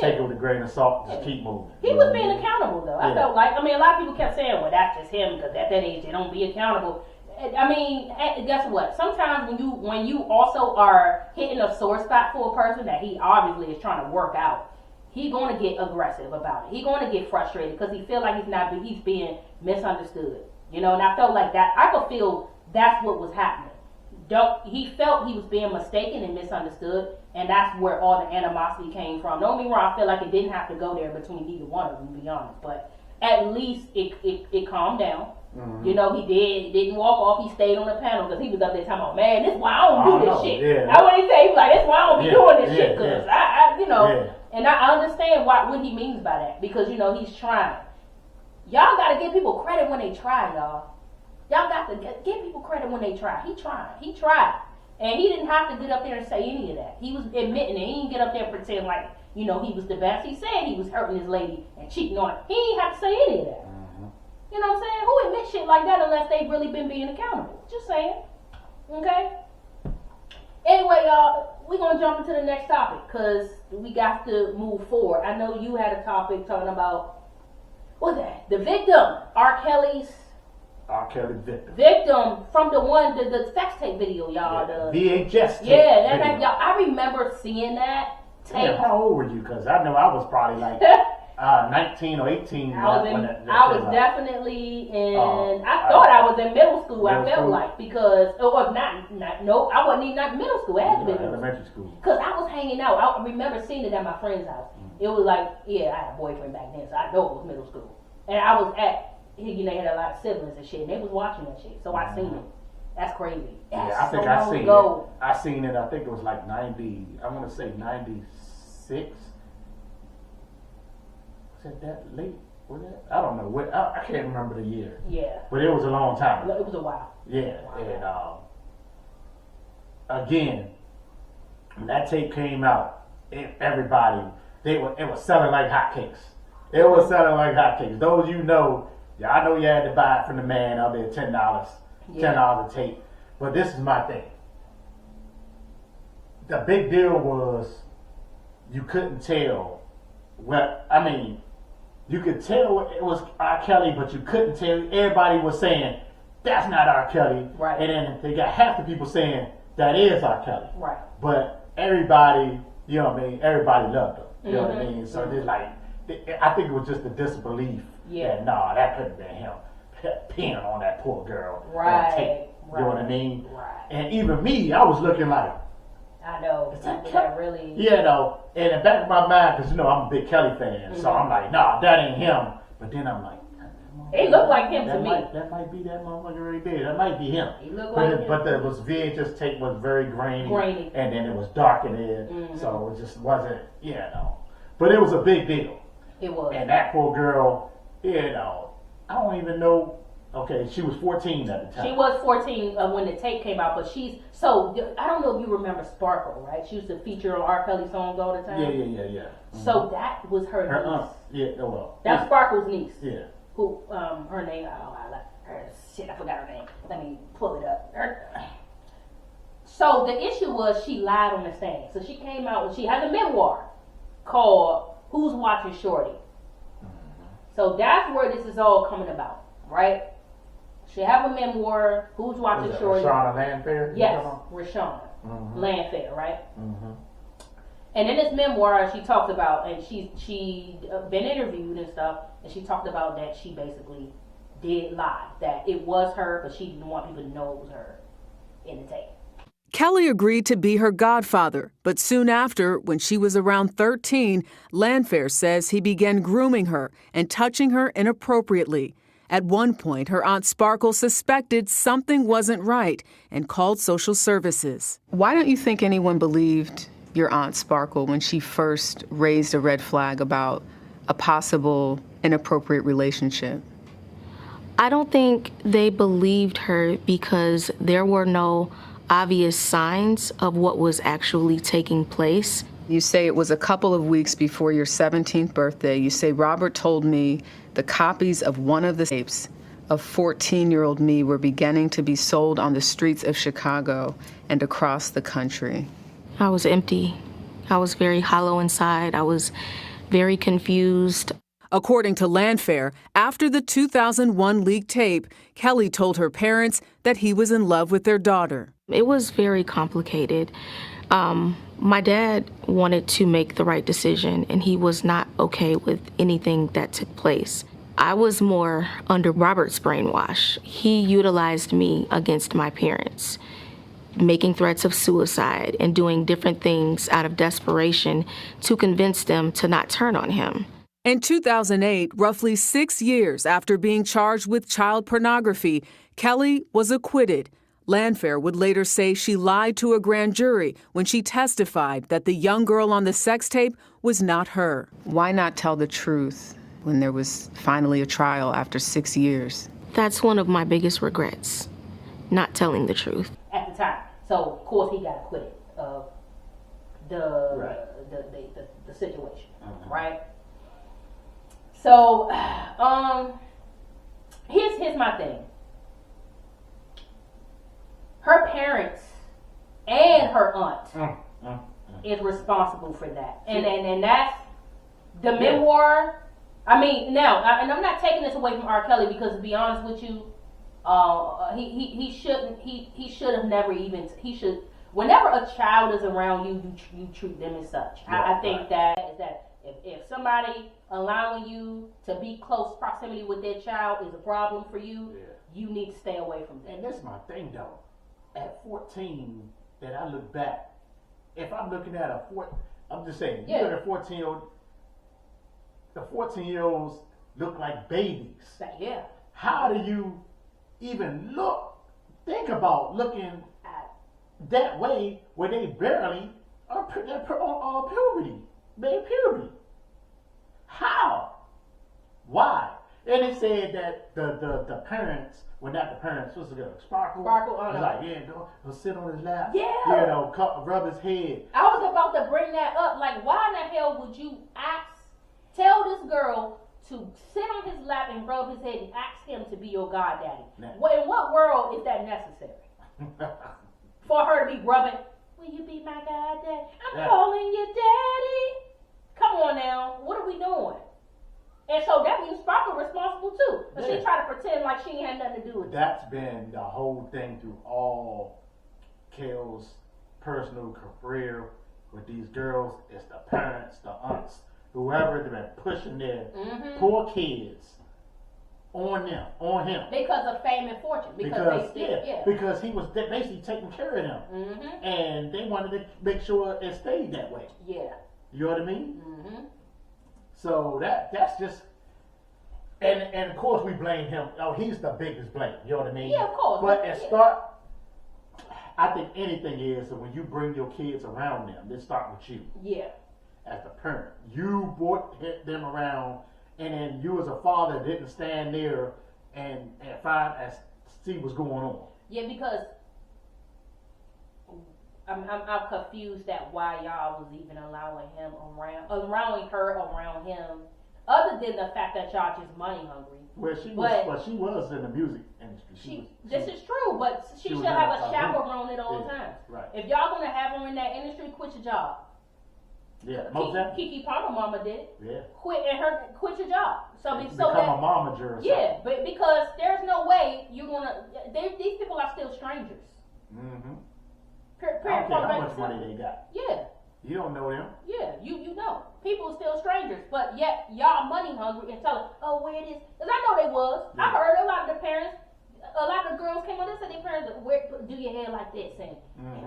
take it with a grain of salt, just keep moving. He was being accountable though. I felt like, a lot of people kept saying, well, that's just him because at that age they don't be accountable. I mean, guess what? Sometimes when you also are hitting a sore spot for a person that he obviously is trying to work out, he's going to get aggressive about it. He's going to get frustrated because he feel like he's being misunderstood. You know, and I felt like that. I could feel that's what was happening. He felt he was being mistaken and misunderstood, and that's where all the animosity came from. Don't get me wrong, I feel like it didn't have to go there between either one of them, to be honest. But at least it calmed down. Mm-hmm. You know, he didn't walk off. He stayed on the panel because he was up there talking about, man, this is why I don't do this shit. Yeah. I want to say, he was like, that's why I don't be doing this shit because I you know. Yeah. And I understand what he means by that because, you know, he's trying. Y'all got to give people credit when they try, y'all. Y'all got to give people credit when they try. He tried. And he didn't have to get up there and say any of that. He was admitting it. He didn't get up there and pretend like, you know, he was the best. He said he was hurting his lady and cheating on her. He didn't have to say any of that. Mm-hmm. You know what I'm saying? Who admits shit like that unless they've really been being accountable? Just saying. Okay? Anyway, y'all, we're going to jump into the next topic because we got to move forward. I know you had a topic talking about, what's that? The victim, R. Kelly victim from the sex tape video, y'all. The VHS tape. Yeah, y'all. I remember seeing that tape. Damn, how old were you? Because I know I was probably like 19 or 18. I was definitely in. I thought I was in middle school. I felt like because it was not. No, I wasn't even in middle school. I had to be elementary school. Because I was hanging out. I remember seeing it at my friend's house. It was like, I had a boyfriend back then, so I know it was middle school. And I was at. You know, he had a lot of siblings and shit, and they was watching that shit. So I seen it. That's crazy. I think I seen it. I seen it. I think it was like 90. I want to say 96. Was it that late? Was it? I don't know. I can't remember the year. Yeah. But it was a long time ago. It was a while. Yeah. And again, when that tape came out, everybody. it was selling like hotcakes. It was selling like hotcakes. Those you know, yeah, I know you had to buy it from the man out there, $10, $10 a tape. But this is my thing. The big deal was you couldn't tell. Well, I mean, you could tell it was R. Kelly, but you couldn't tell. Everybody was saying that's not R. Kelly, right? And then they got half the people saying that is R. Kelly, right? But everybody, you know what I mean? Everybody loved him. You know what I mean? So it's like, I think it was just the disbelief that that couldn't have been him peeing on that poor girl, right? You know what I mean? Right. And even me, I was looking like, I know. Is that really? Yeah, no. In the back of my mind, because I'm a big Kelly fan, so I'm like, nah, that ain't him. But then I'm like, he looked like him to me. That might be that motherfucker right there. That might be him. He looked like him. But the VHS tape was very grainy, and then it was dark in there, so it just wasn't, But it was a big deal. It was. And that poor girl, I don't even know. Okay, she was 14 at the time. She was 14 when the tape came out, but I don't know if you remember Sparkle, right? She used to feature on R. Kelly songs all the time. Yeah. Mm-hmm. So that was her niece. Aunt. Yeah, well. That's Sparkle's niece. Yeah. Who, her name, I forgot her name. Let me pull it up. So the issue was she lied on the stand. So she came out and she has a memoir called Who's Watching Shorty? So that's where this is all coming about, right? She have a memoir, Who's Watching Shorty? Rashawn Landfair? Yes, Rashawn Landfair, right? And in this memoir, she talks about, and she been interviewed and stuff, and she talked about that she basically did lie, that it was her, but she didn't want people to know it was her in the tape. Kelly agreed to be her godfather, but soon after, when she was around 13, Landfair says he began grooming her and touching her inappropriately. At one point, her Aunt Sparkle suspected something wasn't right and called social services. Why don't you think anyone believed your Aunt Sparkle when she first raised a red flag about a possible inappropriate relationship? I don't think they believed her because there were no obvious signs of what was actually taking place. You say it was a couple of weeks before your 17th birthday. You say, Robert told me the copies of one of the tapes of 14-year-old me were beginning to be sold on the streets of Chicago and across the country. I was empty. I was very hollow inside. I was very confused. According to Landfair, after the 2001 leaked tape, Kelly told her parents that he was in love with their daughter. It was very complicated. My dad wanted to make the right decision, and he was not okay with anything that took place. I was more under Robert's brainwash. He utilized me against my parents, making threats of suicide and doing different things out of desperation to convince them to not turn on him. In 2008, roughly 6 years after being charged with child pornography, Kelly was acquitted. Landfair would later say she lied to a grand jury when she testified that the young girl on the sex tape was not her. Why not tell the truth when there was finally a trial after 6 years? That's one of my biggest regrets, not telling the truth. At the time. So, of course, he got acquitted of the situation, right? So, here's my thing. Her parents and her aunt is responsible for that, and that's the memoir. I mean, now, and I'm not taking this away from R. Kelly because, to be honest with you, he should have never even. He should. Whenever a child is around you, you treat them as such. I think that if somebody allowing you to be close proximity with their child is a problem for you, you need to stay away from them. And that's my thing, though. At 14, that I look back, if I'm looking at I'm just saying, you look at 14-year-old, the 14-year-olds look like babies. Yeah. How do you even think about looking that way when they barely are puberty? They're puberty. How? Why? And they said that the parents, well, not the parents, what's the girl? Sparkle, was like, go sit on his lap. Yeah. Rub his head. I was about to bring that up. Like, why in the hell would you tell this girl to sit on his lap and rub his head and ask him to be your goddaddy? Well, in what world is that necessary? For her to be rubbing, will you be my goddaddy? I'm calling you daddy. Come on now, what are we doing? And so that means Sparkle responsible too. But she tried to pretend like she ain't had nothing to do with it. That's been the whole thing through all Kale's personal career with these girls. It's the parents, the aunts, whoever they've been pushing their poor kids on them, on him. Because of fame and fortune. Because he was basically taking care of them. And they wanted to make sure it stayed that way. Yeah. You know what I mean? So that's just, and of course we blame him. Oh, he's the biggest blame. You know what I mean? Yeah, of course. But I think anything is that when you bring your kids around them, they start with you. Yeah. As the parent, you brought them around, and then you as a father didn't stand there and see what's going on. Yeah, because I'm confused at why y'all was even allowing her around him, other than the fact that y'all just money hungry. Well, she was in the music industry. This is true, but she should have a chaperone at all times. Right. If y'all gonna have her in that industry, quit your job. Yeah, most definitely. Kiki Palmer mama did. Yeah. Quit your job. Become a momager or something. Yeah, but because there's no way you're gonna. These people are still strangers. I don't care how much money they got. Yeah. You don't know them. Yeah, you know. People are still strangers, but yet y'all money hungry and tell them, oh, where it is. Because I know they was. Yeah. I heard a lot of the parents, a lot of the girls came on this and their parents do your hair like this and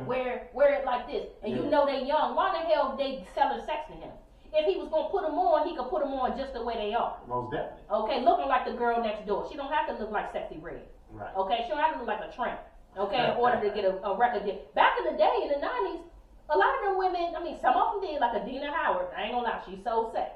wear it like this. And you know they young. Why the hell they selling sex to him? If he was going to put them on, he could put them on just the way they are. Most definitely. Okay, looking like the girl next door. She don't have to look like Sexy Red. Right. Okay, she don't have to look like a tramp. Okay, in order to get a record deal. Back in the day, in the 90s, a lot of them women, I mean, some of them did, like Adina Howard. I ain't gonna lie, she sold sex.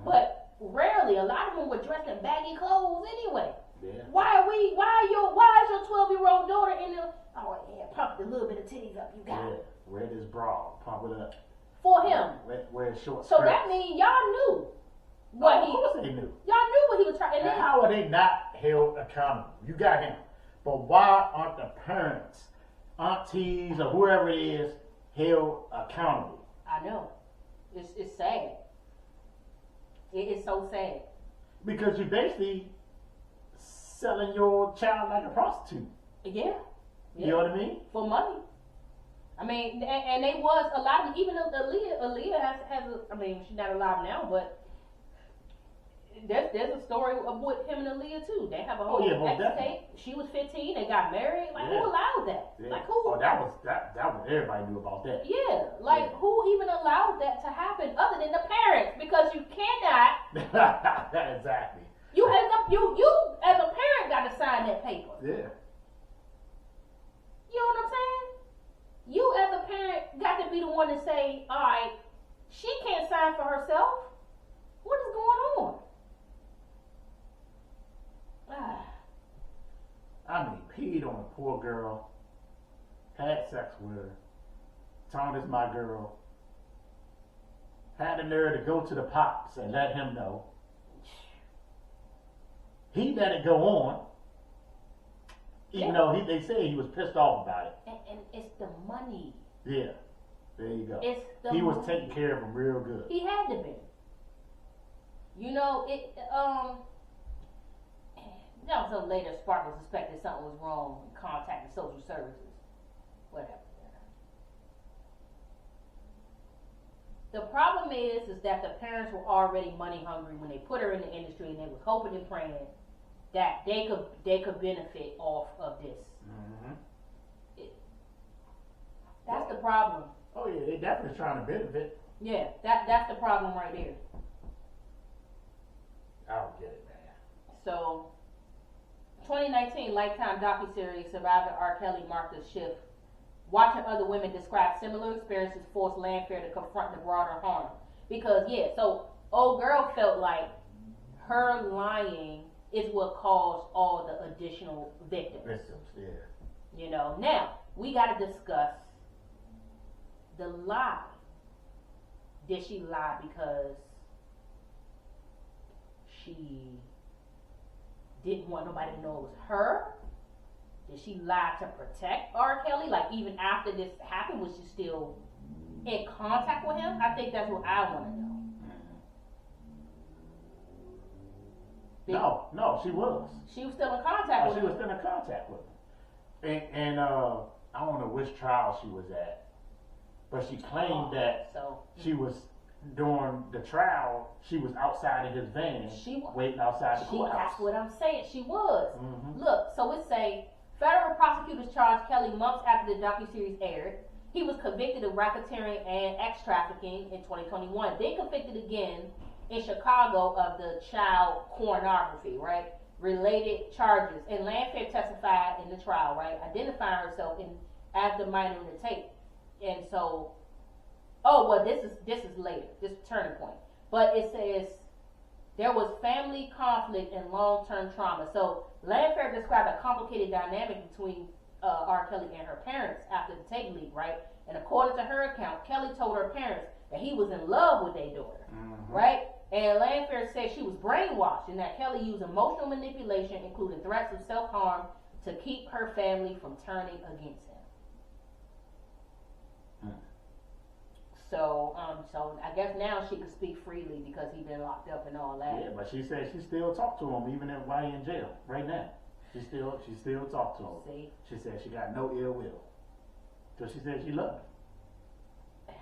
But rarely, a lot of them were dressed in baggy clothes anyway. Yeah. Why is your 12-year-old daughter in the, oh yeah, pump a little bit of titties up, you got it. Wear this bra, pump it up. For him. Wear short So skirts. that means y'all knew what Of course they knew. Y'all knew what he was trying. And how are they not held accountable? You got him. But why aren't the parents, aunties, or whoever it is, held accountable? I know. It's sad. It is so sad. Because you're basically selling your child like a prostitute. Yeah. You know what I mean? For money. I mean, and they was a lot of, even though Aaliyah has I mean, she's not alive now, but there's a story of with him and Aaliyah too. They have a whole ex tape. She was 15. They got married. Like who allowed that? Yeah. Like who? Oh, that was everybody knew about that. Yeah. Like who even allowed that to happen other than the parents? Because you cannot. Exactly. You as a parent got to sign that paper. Yeah. You know what I'm saying? You as a parent got to be the one to say, all right, she can't sign for herself. What is going on? I mean, peed on a poor girl, had sex with her, told it's my girl, had the nerve to go to the pops and let him know. He let it go on, even though they say he was pissed off about it. And it's the money. Yeah, there you go. It's the he was money. taking care of him real good. He had to be. You know, that was later Sparkle suspected something was wrong and contacted social services. Whatever. The problem is that the parents were already money hungry when they put her in the industry, and they was hoping and praying that they could benefit off of this. That's the problem. Oh yeah, they definitely trying to benefit. Yeah, that's the problem right there. I don't get it, man. So, 2019 Lifetime docuseries Surviving R. Kelly marked a shift. Watching other women describe similar experiences forced Landfair to confront the broader harm. Because, so old girl felt like her lying is what caused all the additional victims. Yeah. You know, now, we got to discuss the lie did she lie because she didn't want nobody to know it was her? Did she lie to protect R. Kelly? Like, even after this happened, was she still in contact with him? I think that's what I want to know. No, she was. She was still in contact with him. She was still in contact with him. And I don't know which trial she was at, but she claimed that she was, during the trial, she was outside of his van, waiting outside the courthouse. That's what I'm saying. She was. Look, so it say, federal prosecutors charged Kelly months after the docuseries aired. He was convicted of racketeering and ex-trafficking in 2021. Then convicted again in Chicago of the child pornography, right? Related charges. And Landfair testified in the trial, right? Identifying herself as the minor in the tape. And so, this is later. This is turning point. But it says there was family conflict and long-term trauma. So Landfair described a complicated dynamic between R. Kelly and her parents after the tape leak, right? And according to her account, Kelly told her parents that he was in love with their daughter, right? And Landfair said she was brainwashed and that Kelly used emotional manipulation, including threats of self-harm, to keep her family from turning against him. So I guess now she can speak freely because he's been locked up and all that. Yeah, but she said she still talk to him even while he in jail right now. She still talk to him. See? She said she got no ill will. So she said she loved him.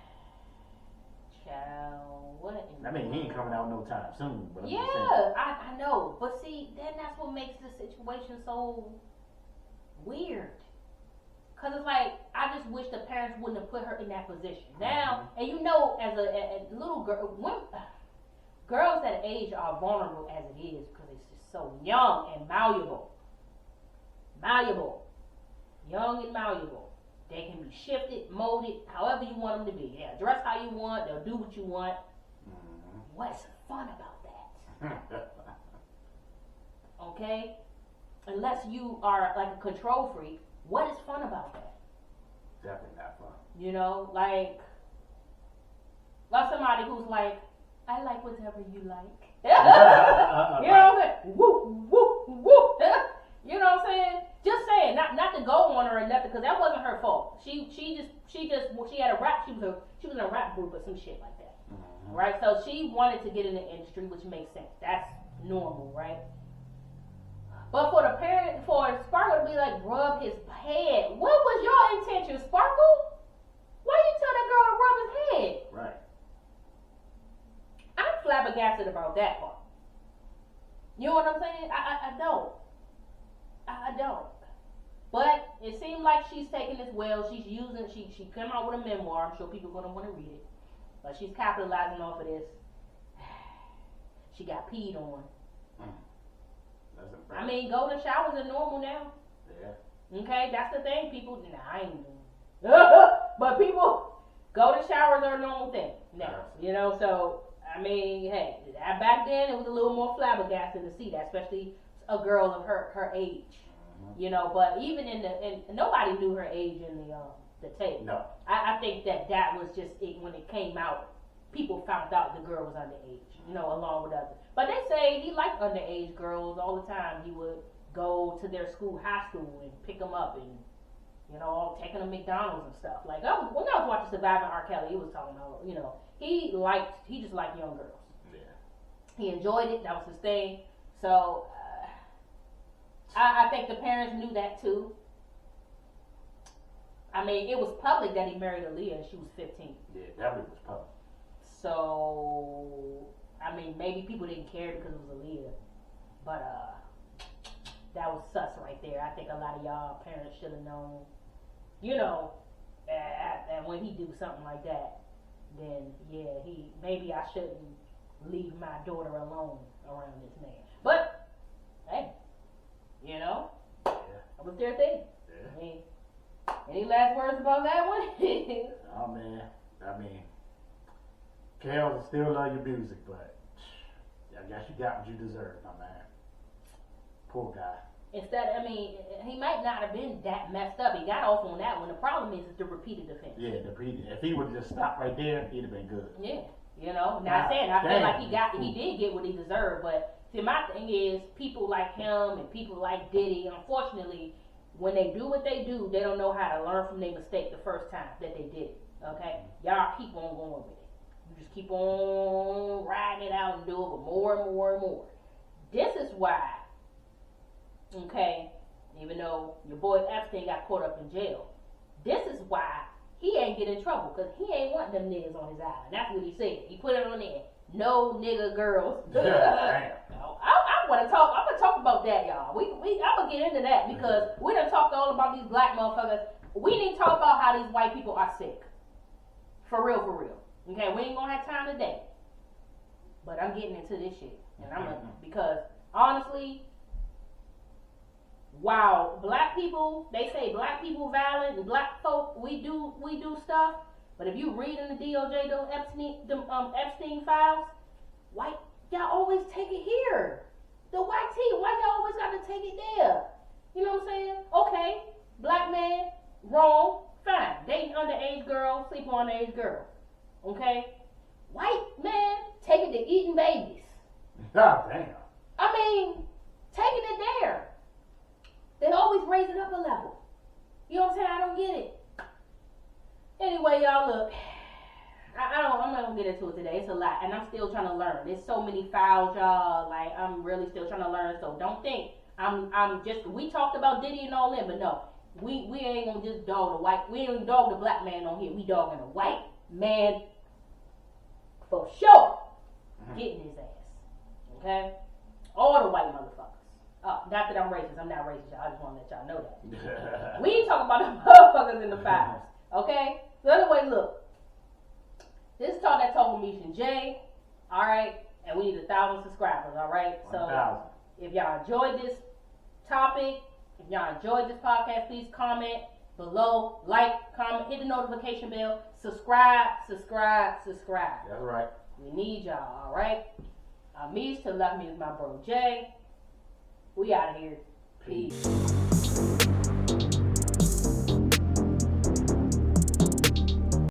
Child, what? I mean, he ain't coming out no time soon. But I know. But see, then that's what makes the situation so weird. Cause it's like, I just wish the parents wouldn't have put her in that position. Now, and you know, as a little girl, girls that age are vulnerable as it is because it's just so young and malleable. Young and malleable. They can be shifted, molded, however you want them to be. Yeah, dress how you want. They'll do what you want. What's fun about that? Okay? Unless you are like a control freak, what is fun about that? Definitely not fun. You know, like somebody who's like, I like whatever you like. You know what I'm saying? Whoop, whoop, whoop. You know what I'm saying? Just saying, not to go on her or nothing, because that wasn't her fault. She had a rap, she was in a rap group or some shit like that. Right? So she wanted to get in the industry, which makes sense. That's normal, right? But for Sparkle to be like, rub his head. What was your intention, Sparkle? Why you tell that girl to rub his head? Right. I'm flabbergasted about that part. You know what I'm saying? I don't. But it seemed like she's taking this well. She's using, she came out with a memoir. I'm sure people are going to want to read it. But she's capitalizing off of this. She got peed on. I mean, golden showers are normal now. Yeah. Okay, that's the thing. People, I ain't doing but people, golden showers are a normal thing now. You know, so, I mean, hey, back then it was a little more flabbergasted to see that, especially a girl of her age. You know, but even and nobody knew her age in the tape. No. I think that was just it when it came out. People found out the girl was underage, you know, along with others. But they say he liked underage girls all the time. He would go to their high school, and pick them up and, you know, taking them to McDonald's and stuff. Like, when I was watching Surviving R. Kelly, he was talking about, you know, he just liked young girls. Yeah. He enjoyed it. That was his thing. So, I think the parents knew that too. I mean, it was public that he married Aaliyah and she was 15. Yeah, definitely was public. So, I mean, maybe people didn't care because it was Aaliyah. But, that was sus right there. I think a lot of y'all parents should have known, you know, and when he do something like that, then, yeah, maybe I shouldn't leave my daughter alone around this man. But, hey, you know, that was their thing. Yeah. I mean, any last words about that one? Oh, man. I mean, Kel, still love your music, but I guess you got what you deserve, my man. Poor guy. he might not have been that messed up. He got off on that one. The problem is the repeated offense. Yeah, the repeated. If he would have just stopped right there, he'd have been good. Yeah, you know. Now I feel like he did get what he deserved, but see, my thing is people like him and people like Diddy. Unfortunately, when they do what they do, they don't know how to learn from their mistake the first time that they did it. Okay, y'all keep on going with it. You just keep on riding it out and do it with more and more and more. This is why. Okay, even though your boy Epstein got caught up in jail, this is why he ain't get in trouble, because he ain't want them niggas on his island. That's what he said. He put it on there. No nigga girls. Damn. I'm gonna talk about that, y'all. I'm gonna get into that because we done talked all about these black motherfuckers. We need to talk about how these white people are sick. For real, for real. Okay, we ain't gonna have time today. But I'm getting into this shit. And because honestly, wow, black people, they say black people violent and black folk, we do stuff. But if you read in the DOJ, those Epstein files, white, y'all always take it here. The white tea, why y'all always got to take it there? You know what I'm saying? Okay, black man, wrong, fine. Dating underage girl, sleep on underage girl. Okay? White man, taking to eating babies. God damn. I mean, taking it there. They always raise it up a level. You know what I'm saying? I don't get it. Anyway, y'all, look. I'm not gonna get into it today. It's a lot, and I'm still trying to learn. There's so many files, y'all. Like, I'm really still trying to learn. So don't think I'm just. We talked about Diddy and all that, but no, we ain't gonna just dog the white. We ain't dog the black man on here. We dogging the white man for sure. Getting his ass. Okay, all the white motherfuckers. Oh, not that I'm racist. I'm not racist, y'all. I just want to let y'all know that. We ain't talking about the motherfuckers in the files. Okay. So anyway, look. This is Talkdattalk with Meesh and Jay, all right, and we need 1,000 subscribers, all right. 1,000. So if y'all enjoyed this topic, if y'all enjoyed this podcast, please comment below, like, comment, hit the notification bell, subscribe. That's right. We need y'all, all right. Meesh, to the left of me is my bro Jay. We out of here. Peace.